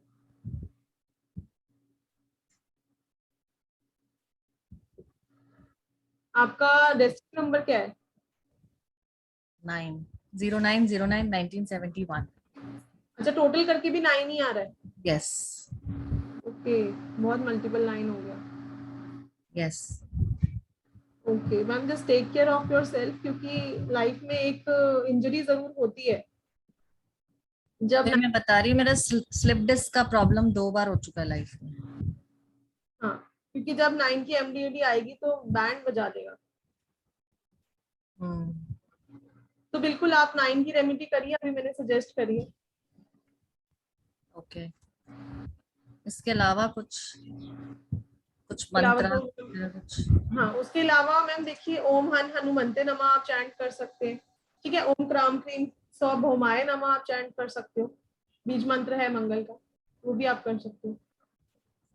आपका डेस्टिनी नंबर क्या है? 9/09/1971। अच्छा, टोटल करके भी 9 ही आ रहा है? यस। ओके, बहुत मल्टीपल 9 हो गया। Yes. Okay ma'am, just take care of yourself, क्योंकि लाइफ में एक इंजरी जरूर होती है। जब मैं बता रही हूँ, मेरा स्लिप डिस्क का प्रॉब्लम 2 बार हो चुका है लाइफ में। हाँ, क्योंकि जब 9 की एमडीडी आएगी तो बैंड बजा देगा। तो बिल्कुल आप 9 की रेमेडी करिए, अभी मैंने सजेस्ट करी है। ओके, इसके अलावा कुछ मंत्र कुछ? हाँ, उसके अलावा मैम देखिए, ओम हन हनुमंते नमः आप चैंट कर सकते हैं। ठीक है, ओम क्राम क्रीम स्वभौमाय नमः आप चैंट कर सकते हो, बीज मंत्र है मंगल का, वो भी आप कर सकते हो।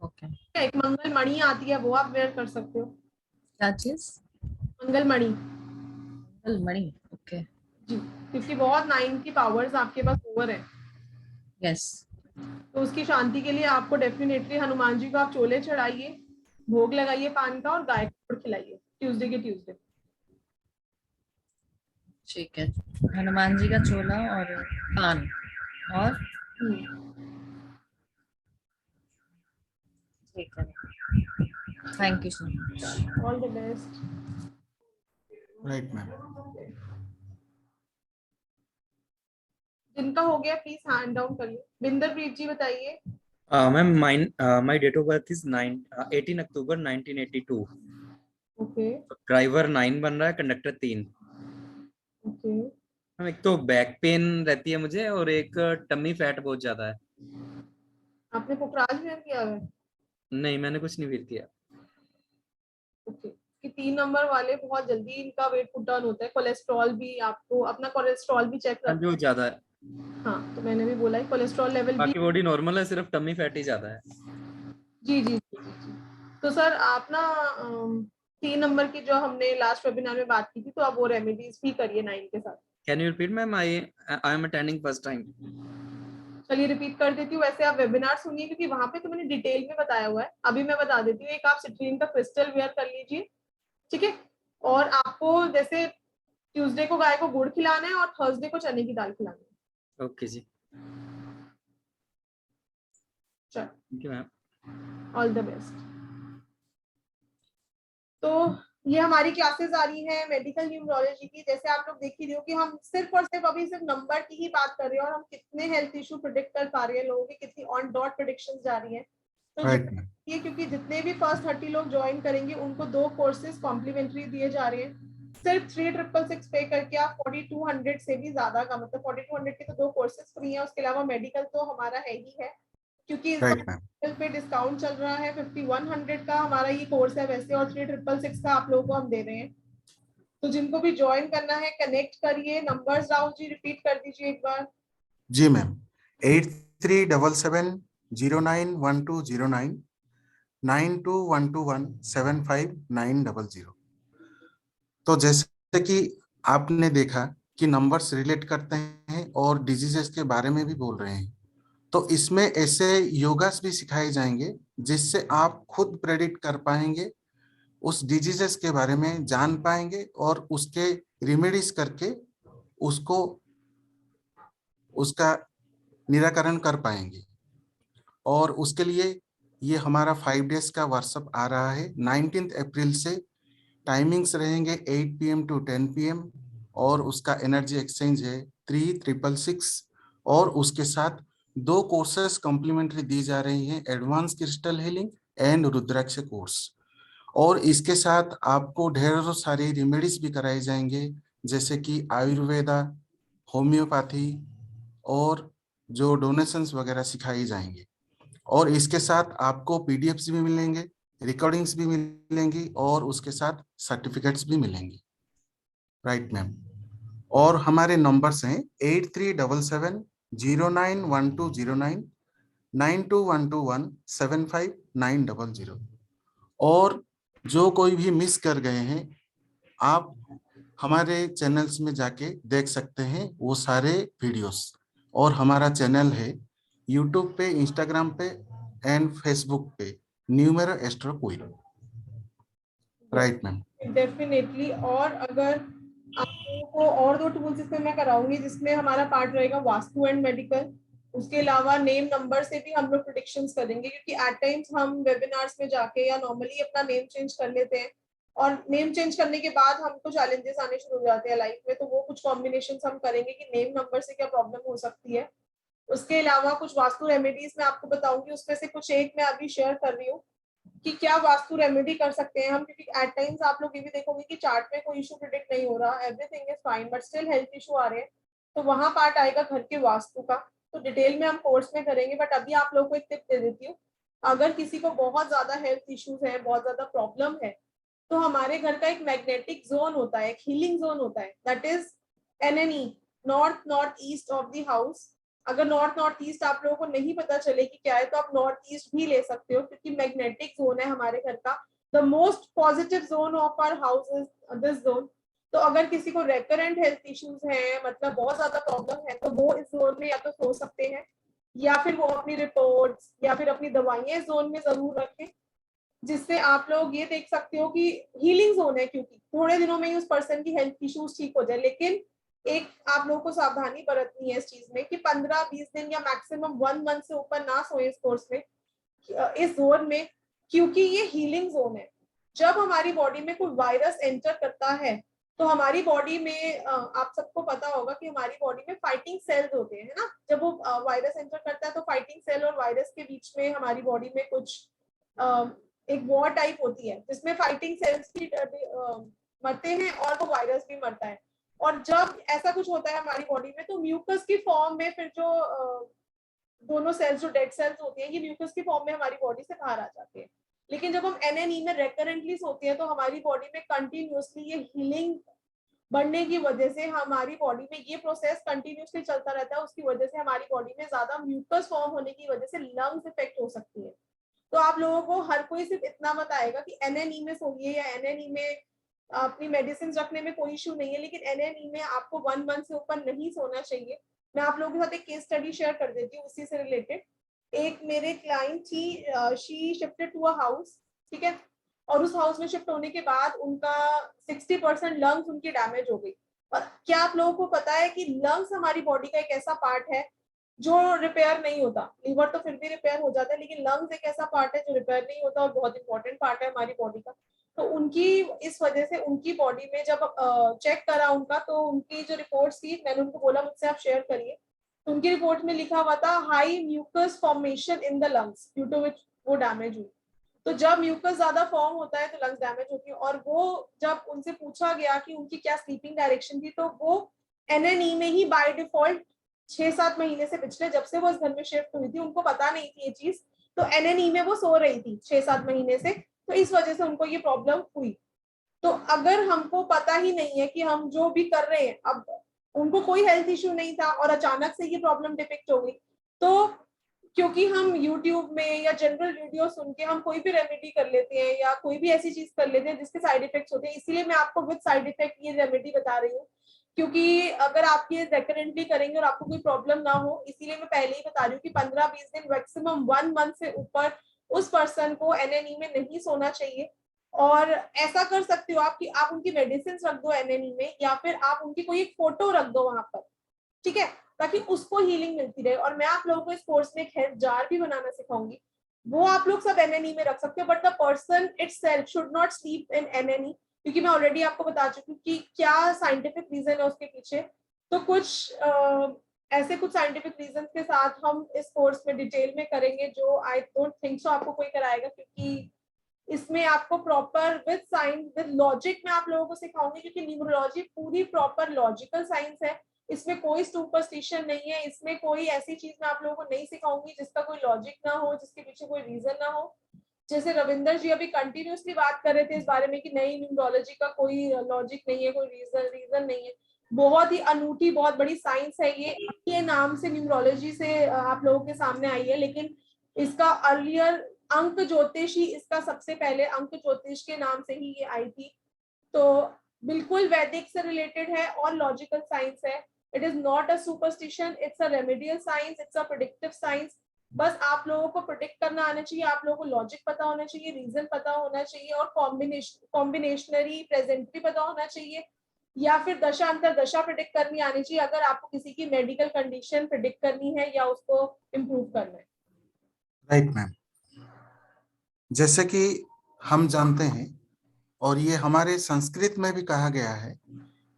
ओके। एक मंगल मणि आती है, वो आप वेयर कर सकते हो। क्या चीज? मंगल मणि। मंगल मणि, ओके जी, क्योंकि बहुत 9 की पावर्स आपके पास ओवर है। यस। तो उसकी शांति के लिए आपको डेफिनेटली हनुमान जी को आप चोले चढ़ाइए, भोग लगाइए पान का, और गाय को खिलाइए ट्यूसडे के ट्यूसडे। ठीक है, हनुमान जी का चोला और पान और ठीक है। Thank you so much. All the best. Right ma'am. जिनका हो गया प्लीज हैंड डाउन करिए। बिंदरप्रीत जी बताइए। Ma'am my date of birth is 18 October 1982। Okay driver 9 बन रहा है, कंडक्टर 3। ओके। मैम एक तो बैक पेन रहती है मुझे और एक टमी फैट बहुत ज्यादा है। आपने पोखराज वेयर किया है? नहीं, मैंने कुछ नहीं फील किया। ओके, कि 3 नंबर वाले बहुत जल्दी इनका वेट पुट डाउन होता है। कोलेस्ट्रॉल भी, आपको अपना कोलेस्ट्रॉल भी चेक हाँ, करना जो ज्यादा है। हाँ, तो मैंने भी बोला है कोलेस्ट्रॉल लेवल भी। बाकी बॉडी नॉर्मल है, सिर्फ टमी फैट ही ज्यादा है। जी जी जी जी। तो सर आप ना 3 नंबर की जो हमने लास्ट वेबिनार में बात की थी, तो आप वो रेमेडीज भी करिए 9 के साथ। Can you repeat ma'am? I am attending first time. चलिए रिपीट कर देती हूँ। वैसे आप वेबिनार सुनिए, क्योंकि वहां पे तो मैंने डिटेल में बताया हुआ है। अभी मैं बता देती हूँ। एक आप सिट्रीन का क्रिस्टल वेयर कर लीजिए, ठीक है। और आपको जैसे ट्यूसडे को गाय को गुड़ खिलाना है और थर्सडे को चने की दाल खिलानी है। ओके जी, चलो thank you ma'am. All the best. तो ये हमारी क्लासेस आ रही हैं मेडिकल न्यूमरोलॉजी की। जैसे आप लोग देख ही रहे हो कि हम सिर्फ और सिर्फ अभी सिर्फ नंबर की ही बात कर रहे हैं, और हम कितने हेल्थ इशू प्रिडिक्ट कर पा रहे हैं, लोगों की कितनी ऑन डॉट प्रेडिक्शंस जा रही हैं। तो ये क्योंकि जितने भी फर्स्ट 30 लोग ज्वाइन करेंगे उनको 2 कोर्सेज कॉम्प्लीमेंट्री दिए जा रहे हैं। सिर्फ 3666 पे करके आप 4200 से भी ज्यादा का, मतलब 4200 के तो 2 कोर्सेज फ्री हैं। उसके अलावा मेडिकल तो हमारा है ही है, क्योंकि मेडिकल पे डिस्काउंट चल रहा है। 5100 का हमारा ये कोर्स है वैसे, और 3666 का आप लोगों को हम दे रहे हैं। तो जिनको भी ज्वाइन करना है कनेक्ट करिए। नंबर्स राहुल जी रिपीट कर दीजिए एक बार। जी मैम, 8377091209 9212175900। तो जैसे कि आपने देखा कि नंबर्स रिलेट करते हैं और डिजीजेस के बारे में भी बोल रहे हैं, तो इसमें ऐसे योगास भी सिखाए जाएंगे जिससे आप खुद प्रेडिक्ट कर पाएंगे उस डिजीजेस के बारे में जान पाएंगे और उसके रेमेडीज करके उसको उसका निराकरण कर पाएंगे। और उसके लिए ये हमारा 5 डेज का वर्कशॉप आ रहा है 19 अप्रैल से। टाइमिंग्स रहेंगे 8 PM to 10 PM और उसका एनर्जी एक्सचेंज है 3666 और उसके साथ 2 कोर्सेस कॉम्प्लीमेंट्री दी जा रही हैं, advance crystal healing and Rudraksha course. और इसके साथ आपको ढेरों सारी रेमेडीज भी कराई जाएंगे, जैसे कि आयुर्वेदा, होम्योपैथी और जो डोनेशंस वगैरह सिखाई जाएंगे। और इसके साथ आपको PDFs भी मिलेंगे, रिकॉर्डिंग्स भी मिलेंगी और उसके साथ सर्टिफिकेट्स भी मिलेंगे। Right ma'am. और हमारे नंबर्स हैं 8377091209, 9212175900। और जो कोई भी मिस कर गए हैं, आप हमारे चैनल्स में जाके देख सकते हैं वो सारे वीडियोस। और हमारा चैनल है यूट्यूब पे, इंस्टाग्राम पे एंड फेसबुक पे, numero astro queen. Right ma'am. Definitely. और अगर आप लोगों को और 2 टूल्स इसमें मैं कराऊंगी, जिसमें हमारा पार्ट रहेगा वास्तु एंड मेडिकल। उसके अलावा नेम नंबर से भी हम लोग प्रेडिक्शंस करेंगे, क्योंकि एट टाइम्स हम वेबिनार्स में जाके या नॉर्मली अपना नेम चेंज कर लेते हैं और नेम चेंज करने के बाद हमको चैलेंजेस आने शुरू हो जाते हैं लाइफ में। तो वो कुछ कॉम्बिनेशंस हम करेंगे कि नेम नंबर से क्या प्रॉब्लम हो सकती है। उसके अलावा कुछ वास्तु रेमेडीज मैं आपको बताऊंगी, उसमें से कुछ एक मैं अभी शेयर कर रही हूँ कि क्या वास्तु रेमेडी कर सकते हैं हम। क्योंकि एट टाइम्स आप लोग ये भी देखोगे कि चार्ट में कोई इशू प्रिडिक्ट नहीं हो रहा, everything is fine, but still health issue आ रहे हैं, तो वहां पार्ट आएगा घर के वास्तु का। तो डिटेल में हम कोर्स में करेंगे, बट अभी आप लोगों को एक टिप दे देती हूँ। अगर किसी को बहुत ज्यादा हेल्थ इश्यूज है, बहुत ज्यादा प्रॉब्लम है, तो हमारे घर का एक मैग्नेटिक जोन होता है, एक हीलिंग जोन होता है, that is NNE, north east of the house. अगर नॉर्थ ईस्ट आप लोगों को नहीं पता चले कि क्या है, तो आप नॉर्थ ईस्ट भी ले सकते हो, क्योंकि मैग्नेटिक जोन है हमारे घर का। The most positive zone of our house is this zone. तो अगर किसी को रेकरेंट हेल्थ इश्यूज हैं, मतलब बहुत ज्यादा प्रॉब्लम है, तो वो इस जोन में या तो सो सकते हैं, या फिर वो अपनी रिपोर्ट्स या फिर अपनी दवाइयां इस जोन में जरूर रखें, जिससे आप लोग ये देख सकते हो कि हीलिंग जोन है, क्योंकि थोड़े दिनों में ही उस पर्सन की हेल्थ इश्यूज ठीक हो जाए। लेकिन एक आप लोगों को सावधानी बरतनी है इस चीज में कि 15-20 दिन या मैक्सिमम 1 मंथ से ऊपर ना सोए इस कोर्स में, इस जोन में, क्योंकि ये हीलिंग जोन है। जब हमारी बॉडी में कोई वायरस एंटर करता है, तो हमारी बॉडी में आप सबको पता होगा कि हमारी बॉडी में फाइटिंग सेल्स होते हैं, है ना। जब वो वायरस एंटर करता है, तो फाइटिंग सेल और वायरस के बीच में हमारी बॉडी में कुछ एक वॉर टाइप होती है, जिसमें फाइटिंग सेल्स भी मरते हैं और वो वायरस भी मरता है। और जब ऐसा कुछ होता है हमारी बॉडी में, तो म्यूकस की फॉर्म में फिर जो दोनों सेल्स, जो डेड सेल्स होती हैं, ये म्यूकस की फॉर्म में हमारी बॉडी से बाहर आ जाते हैं। लेकिन जब हम NNE में रेकरेंटली सोते हैं, तो हमारी बॉडी में कंटिन्यूअसली ये हीलिंग बढ़ने की वजह से हमारी बॉडी में ये प्रोसेस कंटिन्यूअसली चलता रहता है। उसकी वजह से हमारी बॉडी में ज्यादा म्यूकस फॉर्म होने की वजह से लंग्स इफेक्ट हो सकती है। तो आप लोगों को हर कोई सिर्फ इतना बताएगा कि NNE में सोइए या NNE में अपनी मेडिसिन रखने में कोई इशू नहीं है, लेकिन NNE में आपको 1 मंथ से ऊपर नहीं सोना चाहिए। मैं आप लोगों के साथ एक केस स्टडी शेयर कर देती हूँ उसी से रिलेटेड। एक मेरे क्लाइंट थी, she shifted to a house, ठीक है, और उस हाउस में शिफ्ट होने के बाद उनका 60% लंग्स उनकी डैमेज हो गई। और क्या आप लोगों को पता है कि लंग्स हमारी बॉडी का एक ऐसा पार्ट है जो रिपेयर नहीं होता। लीवर तो फिर भी रिपेयर हो जाता है, लेकिन लंग्स एक ऐसा पार्ट है जो रिपेयर नहीं होता और बहुत इंपॉर्टेंट पार्ट है हमारी बॉडी का। तो उनकी इस वजह से उनकी बॉडी में जब चेक करा उनका, तो उनकी जो रिपोर्ट्स थी, मैंने उनको बोला मुझसे आप शेयर करिए, तो उनकी रिपोर्ट में लिखा हुआ था high mucus formation in the lungs due to which वो डैमेज हुई। तो जब म्यूकस ज्यादा फॉर्म होता है तो लंग्स डैमेज होती है। और वो जब उनसे पूछा गया कि उनकी क्या स्लीपिंग डायरेक्शन थी, तो वो NNE में ही बाय डिफॉल्ट 6-7 महीने से पिछले जब से वो इस घर में शिफ्ट हुई थी, उनको पता नहीं थी ये चीज, तो NNE में वो सो रही थी 6-7 महीने से, तो इस वजह से उनको ये प्रॉब्लम हुई। तो अगर हमको पता ही नहीं है कि हम जो भी कर रहे हैं, अब उनको कोई हेल्थ इश्यू नहीं था और अचानक से ये प्रॉब्लम डिपिक्ट हो गई, तो क्योंकि हम YouTube में या जनरल वीडियो सुन के हम कोई भी रेमेडी कर लेते हैं या कोई भी ऐसी चीज कर लेते हैं जिसके साइड इफेक्ट्स होते हैं, इसीलिए मैं आपको विद साइड इफेक्ट ये रेमेडी बता रही हूँ। क्योंकि अगर आप ये रेकरेंटली करेंगे और आपको कोई प्रॉब्लम ना हो, इसीलिए मैं पहले ही बता रही हूँ कि 15-20 दिन मैक्सिमम 1 मंथ से ऊपर उस पर्सन को NNE में नहीं सोना चाहिए। और ऐसा कर सकते हो आप कि आप उनकी मेडिसिन रख दो एनएनई में, या फिर आप उनकी कोई एक फोटो रख दो वहां पर, ठीक है, ताकि उसको हीलिंग मिलती रहे। और मैं आप लोगों को इस कोर्स में एक हेल्थ जार भी बनाना सिखाऊंगी, वो आप लोग सब एनएनई में रख सकते हो, but the person itself should not sleep in एनएनई, क्योंकि मैं ऑलरेडी आपको बता चुकी हूँ कि क्या साइंटिफिक रीजन है उसके पीछे। तो कुछ ऐसे कुछ साइंटिफिक रीजन के साथ हम इस कोर्स में डिटेल में करेंगे, जो आई डोंट थिंक सो आपको कोई कराएगा, क्योंकि इसमें आपको proper with science with logic में आप लोगों को सिखाऊंगी, क्योंकि न्यूमरोलॉजी पूरी प्रॉपर लॉजिकल साइंस है, इसमें कोई सुपरस्टिशन नहीं है, इसमें कोई ऐसी चीज मैं आप लोगों को नहीं सिखाऊंगी जिसका कोई लॉजिक ना हो, जिसके पीछे कोई रीजन ना हो। जैसे रविंदर जी अभी कंटिन्यूसली बात कर रहे थे इस बारे में कि नहीं, न्यूमरोलॉजी का कोई लॉजिक नहीं है, कोई रीजन नहीं है। बहुत ही अनूठी, बहुत बड़ी साइंस है ये नाम से न्यूमरोलॉजी से आप लोगों के सामने आई है, लेकिन इसका अर्लियर अंक ज्योतिष ही, इसका सबसे पहले अंक ज्योतिष के नाम से ही ये आई थी। तो बिल्कुल वैदिक से रिलेटेड है और लॉजिकल साइंस है। It is not a superstition, it's a remedial science, it's a predictive science. बस आप लोगों को प्रोडिक्ट करना आना चाहिए, आप लोगों को लॉजिक पता होना चाहिए, रीजन पता होना चाहिए, और कॉम्बिनेशनरी प्रेजेंटरी पता होना चाहिए, या फिर दशा अंतर दशा प्रिडिक्ट करनी आनी चाहिए, अगर आपको किसी की मेडिकल कंडीशन प्रिडिक्ट करनी है या उसको इम्प्रूव करना है। राइट मैम, जैसे कि हम जानते हैं और ये हमारे संस्कृत में भी कहा गया है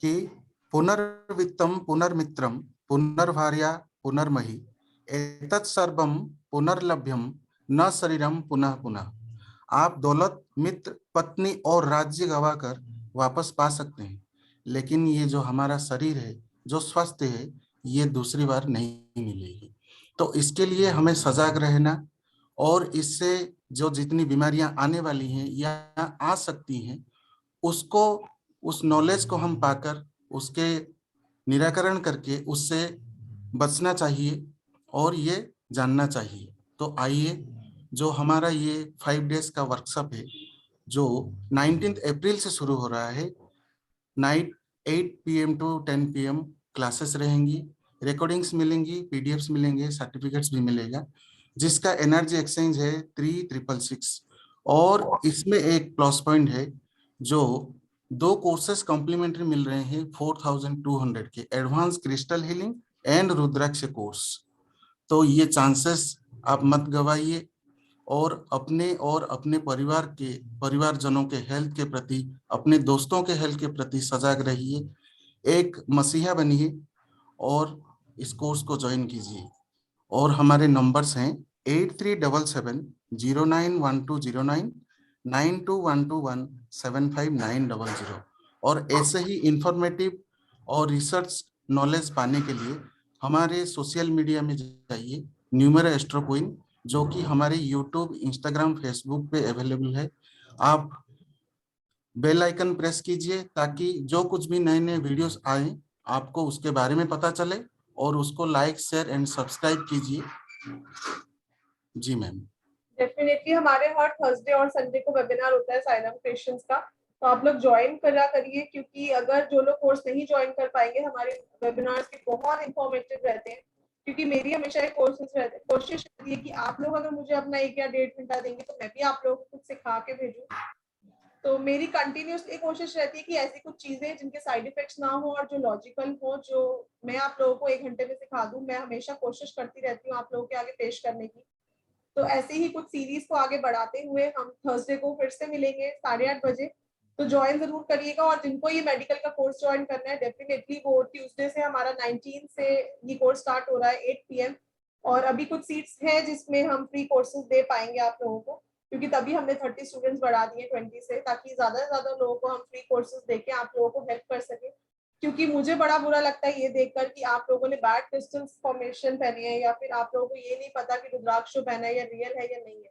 कि पुनर्वित्तम पुनर्मित्रम पुनर्भार्या पुनर्मही एतत् सर्वम पुनर्लभ्यम न शरीरम पुनः पुनः। आप दौलत, मित्र, पत्नी और राज्य गवाकर वापस पा सकते हैं, लेकिन ये जो हमारा शरीर है, जो स्वस्थ है, ये दूसरी बार नहीं मिलेगी। तो इसके लिए हमें सजग रहना, और इससे जो जितनी बीमारियां आने वाली हैं या आ सकती हैं, उसको, उस नॉलेज को हम पाकर उसके निराकरण करके उससे बचना चाहिए और ये जानना चाहिए। तो आइए, जो हमारा ये 5 डेज का वर्कशॉप है, जो 19 अप्रैल से शुरू हो रहा है, night 8 PM to 10 PM classes रहेंगी, रिकॉर्डिंग्स मिलेंगी, पीडीएफ्स मिलेंगे, सर्टिफिकेट्स भी मिलेगा, जिसका एनर्जी एक्सचेंज है 3666। और इसमें एक प्लस पॉइंट है, जो 2 कोर्सेस कॉम्प्लीमेंट्री मिल रहे हैं 4200 के, advance crystal healing and Rudraksha course. तो ये चांसेस आप मत गवाइए, और अपने परिवारजनों के हेल्थ के प्रति, अपने दोस्तों के हेल्थ के प्रति सजग रहिए, एक मसीहा बनिए और इस कोर्स को ज्वाइन कीजिए। और हमारे नंबर्स हैं 8377091209, 9212175900। और ऐसे ही इंफॉर्मेटिव और रिसर्च नॉलेज पाने के लिए हमारे सोशल मीडिया में जाइए, न्यूमेरो एस्ट्रो क्वीन, जो कि हमारे यूट्यूब, इंस्टाग्राम, फेसबुक पे अवेलेबल है। आप बेल आइकन प्रेस कीजिए ताकि जो कुछ भी नए नए वीडियोस आए आपको उसके बारे में पता चले, और उसको लाइक, शेयर एंड सब्सक्राइब कीजिए। जी मैम। डेफिनेटली हमारे हर थर्सडे और संडे को वेबिनार होता है साइनम क्रिएशंस का, तो आप लोग ज्वाइन करा करिए, क्योंकि अगर जो लोग कोर्स नहीं ज्वाइन कर पाएंगे, हमारे वेबिनार्स के बहुत इंफॉर्मेटिव रहते हैं। क्योंकि मेरी हमेशा एक कोशिश रहती है कि आप लोग अगर मुझे अपना 1 या 1.5 घंटा देंगे तो मैं भी आप लोगों को कुछ सिखा के भेजूं। तो मेरी कंटिन्यूस कोशिश रहती है कि ऐसी कुछ चीजें जिनके साइड इफेक्ट्स ना हो और जो लॉजिकल हो, जो मैं आप लोगों को 1 घंटे में सिखा दूं। मैं हमेशा कोशिश करती रहती हूँ आप लोगों के आगे पेश करने की। तो ऐसे ही कुछ सीरीज को आगे बढ़ाते हुए हम थर्सडे को फिर से मिलेंगे 8:30 बजे, तो ज्वाइन जरूर करिएगा। और जिनको ये मेडिकल का कोर्स ज्वाइन करना है, डेफिनेटली वो ट्यूसडे से, हमारा 19 से ये कोर्स स्टार्ट हो रहा है 8 PM, और अभी कुछ सीट्स हैं जिसमें हम फ्री कोर्सेज दे पाएंगे आप लोगों को, क्योंकि तभी हमने 30 स्टूडेंट्स बढ़ा दिए 20 से, ताकि ज्यादा से ज्यादा लोगों को हम फ्री कोर्सेज देके आप लोगों को हेल्प कर सके। क्योंकि मुझे बड़ा बुरा लगता है ये देखकर कि आप लोगों ने बैड क्रिस्टल्स फॉर्मेशन पहनी है, या फिर आप लोगों को ये नहीं पता कि रुद्राक्ष पहना है या रियल है या नहीं है,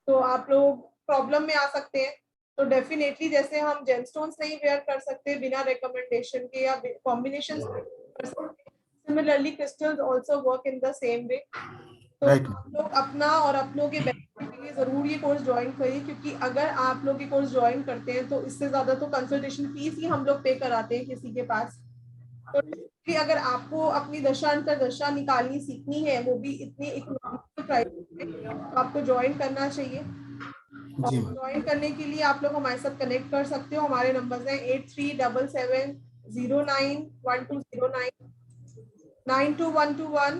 तो आप लोग प्रॉब्लम में आ सकते हैं। तो डेफिनेटली, जैसे हम जेमस्टोन्स नहीं वेयर कर सकते बिना रिकमेंडेशन के या कॉम्बिनेशन कर सकते, similarly crystals also work in the same way. तो आप लोग अपना और अपनों के बेनिफिट के लिए जरूर ये कोर्स ज्वाइन करिए, क्योंकि अगर आप लोग ये कोर्स ज्वाइन करते हैं तो इससे ज्यादा तो कंसल्टेशन फीस ही हम लोग पे कराते हैं किसी के पास। तो अगर आपको अपनी दशा अंतर दशा निकालनी सीखनी है, वो भी इतनी इकोनॉमिकल प्राइस में, तो आपको ज्वाइन करना चाहिए। जी मैम। ज्वाइन करने के लिए आप लोग हमारे साथ कनेक्ट कर सकते हो। हमारे नंबर्स हैं 8377091209, 92121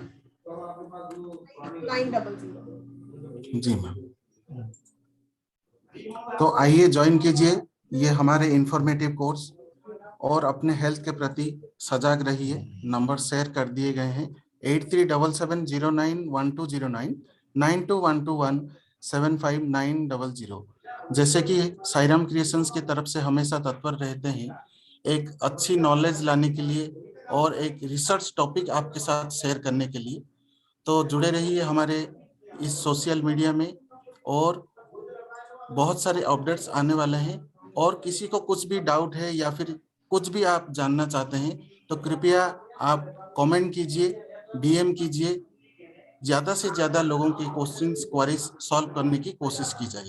900। जी मैम। तो आइए ज्वाइन कीजिए ये हमारे इंफॉर्मेटिव कोर्स और अपने हेल्थ के प्रति सजग रहिए। नंबर शेयर कर दिए गए हैं 8377091209, 9212175900। जैसे कि साईराम क्रिएशंस की तरफ से हमेशा तत्पर रहते हैं एक अच्छी नॉलेज लाने के लिए और एक रिसर्च टॉपिक आपके साथ शेयर करने के लिए। तो जुड़े रहिए हमारे इस सोशल मीडिया में और बहुत सारे अपडेट्स आने वाले हैं। और किसी को कुछ भी डाउट है या फिर कुछ भी आप जानना चाहते हैं तो कृपया आप कमेंट कीजिए, डीएम कीजिए। ज्यादा से ज्यादा लोगों की क्वेश्चंस क्वेरीज सॉल्व करने की कोशिश की जाए।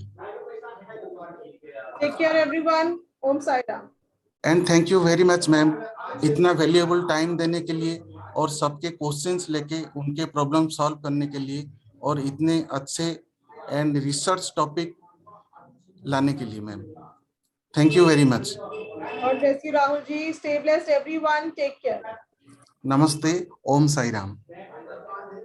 Take care everyone. Om Sai Ram. And thank you very much ma'am, इतना वैल्यूएबल टाइम देने के लिए और सबके क्वेश्चंस लेके उनके प्रॉब्लम सॉल्व करने के लिए और इतने अच्छे एंड रिसर्च टॉपिक लाने के लिए ma'am, thank you very much. और जैसी Rahul ji, stay blessed everyone, take care. नमस्ते, ओम साई राम।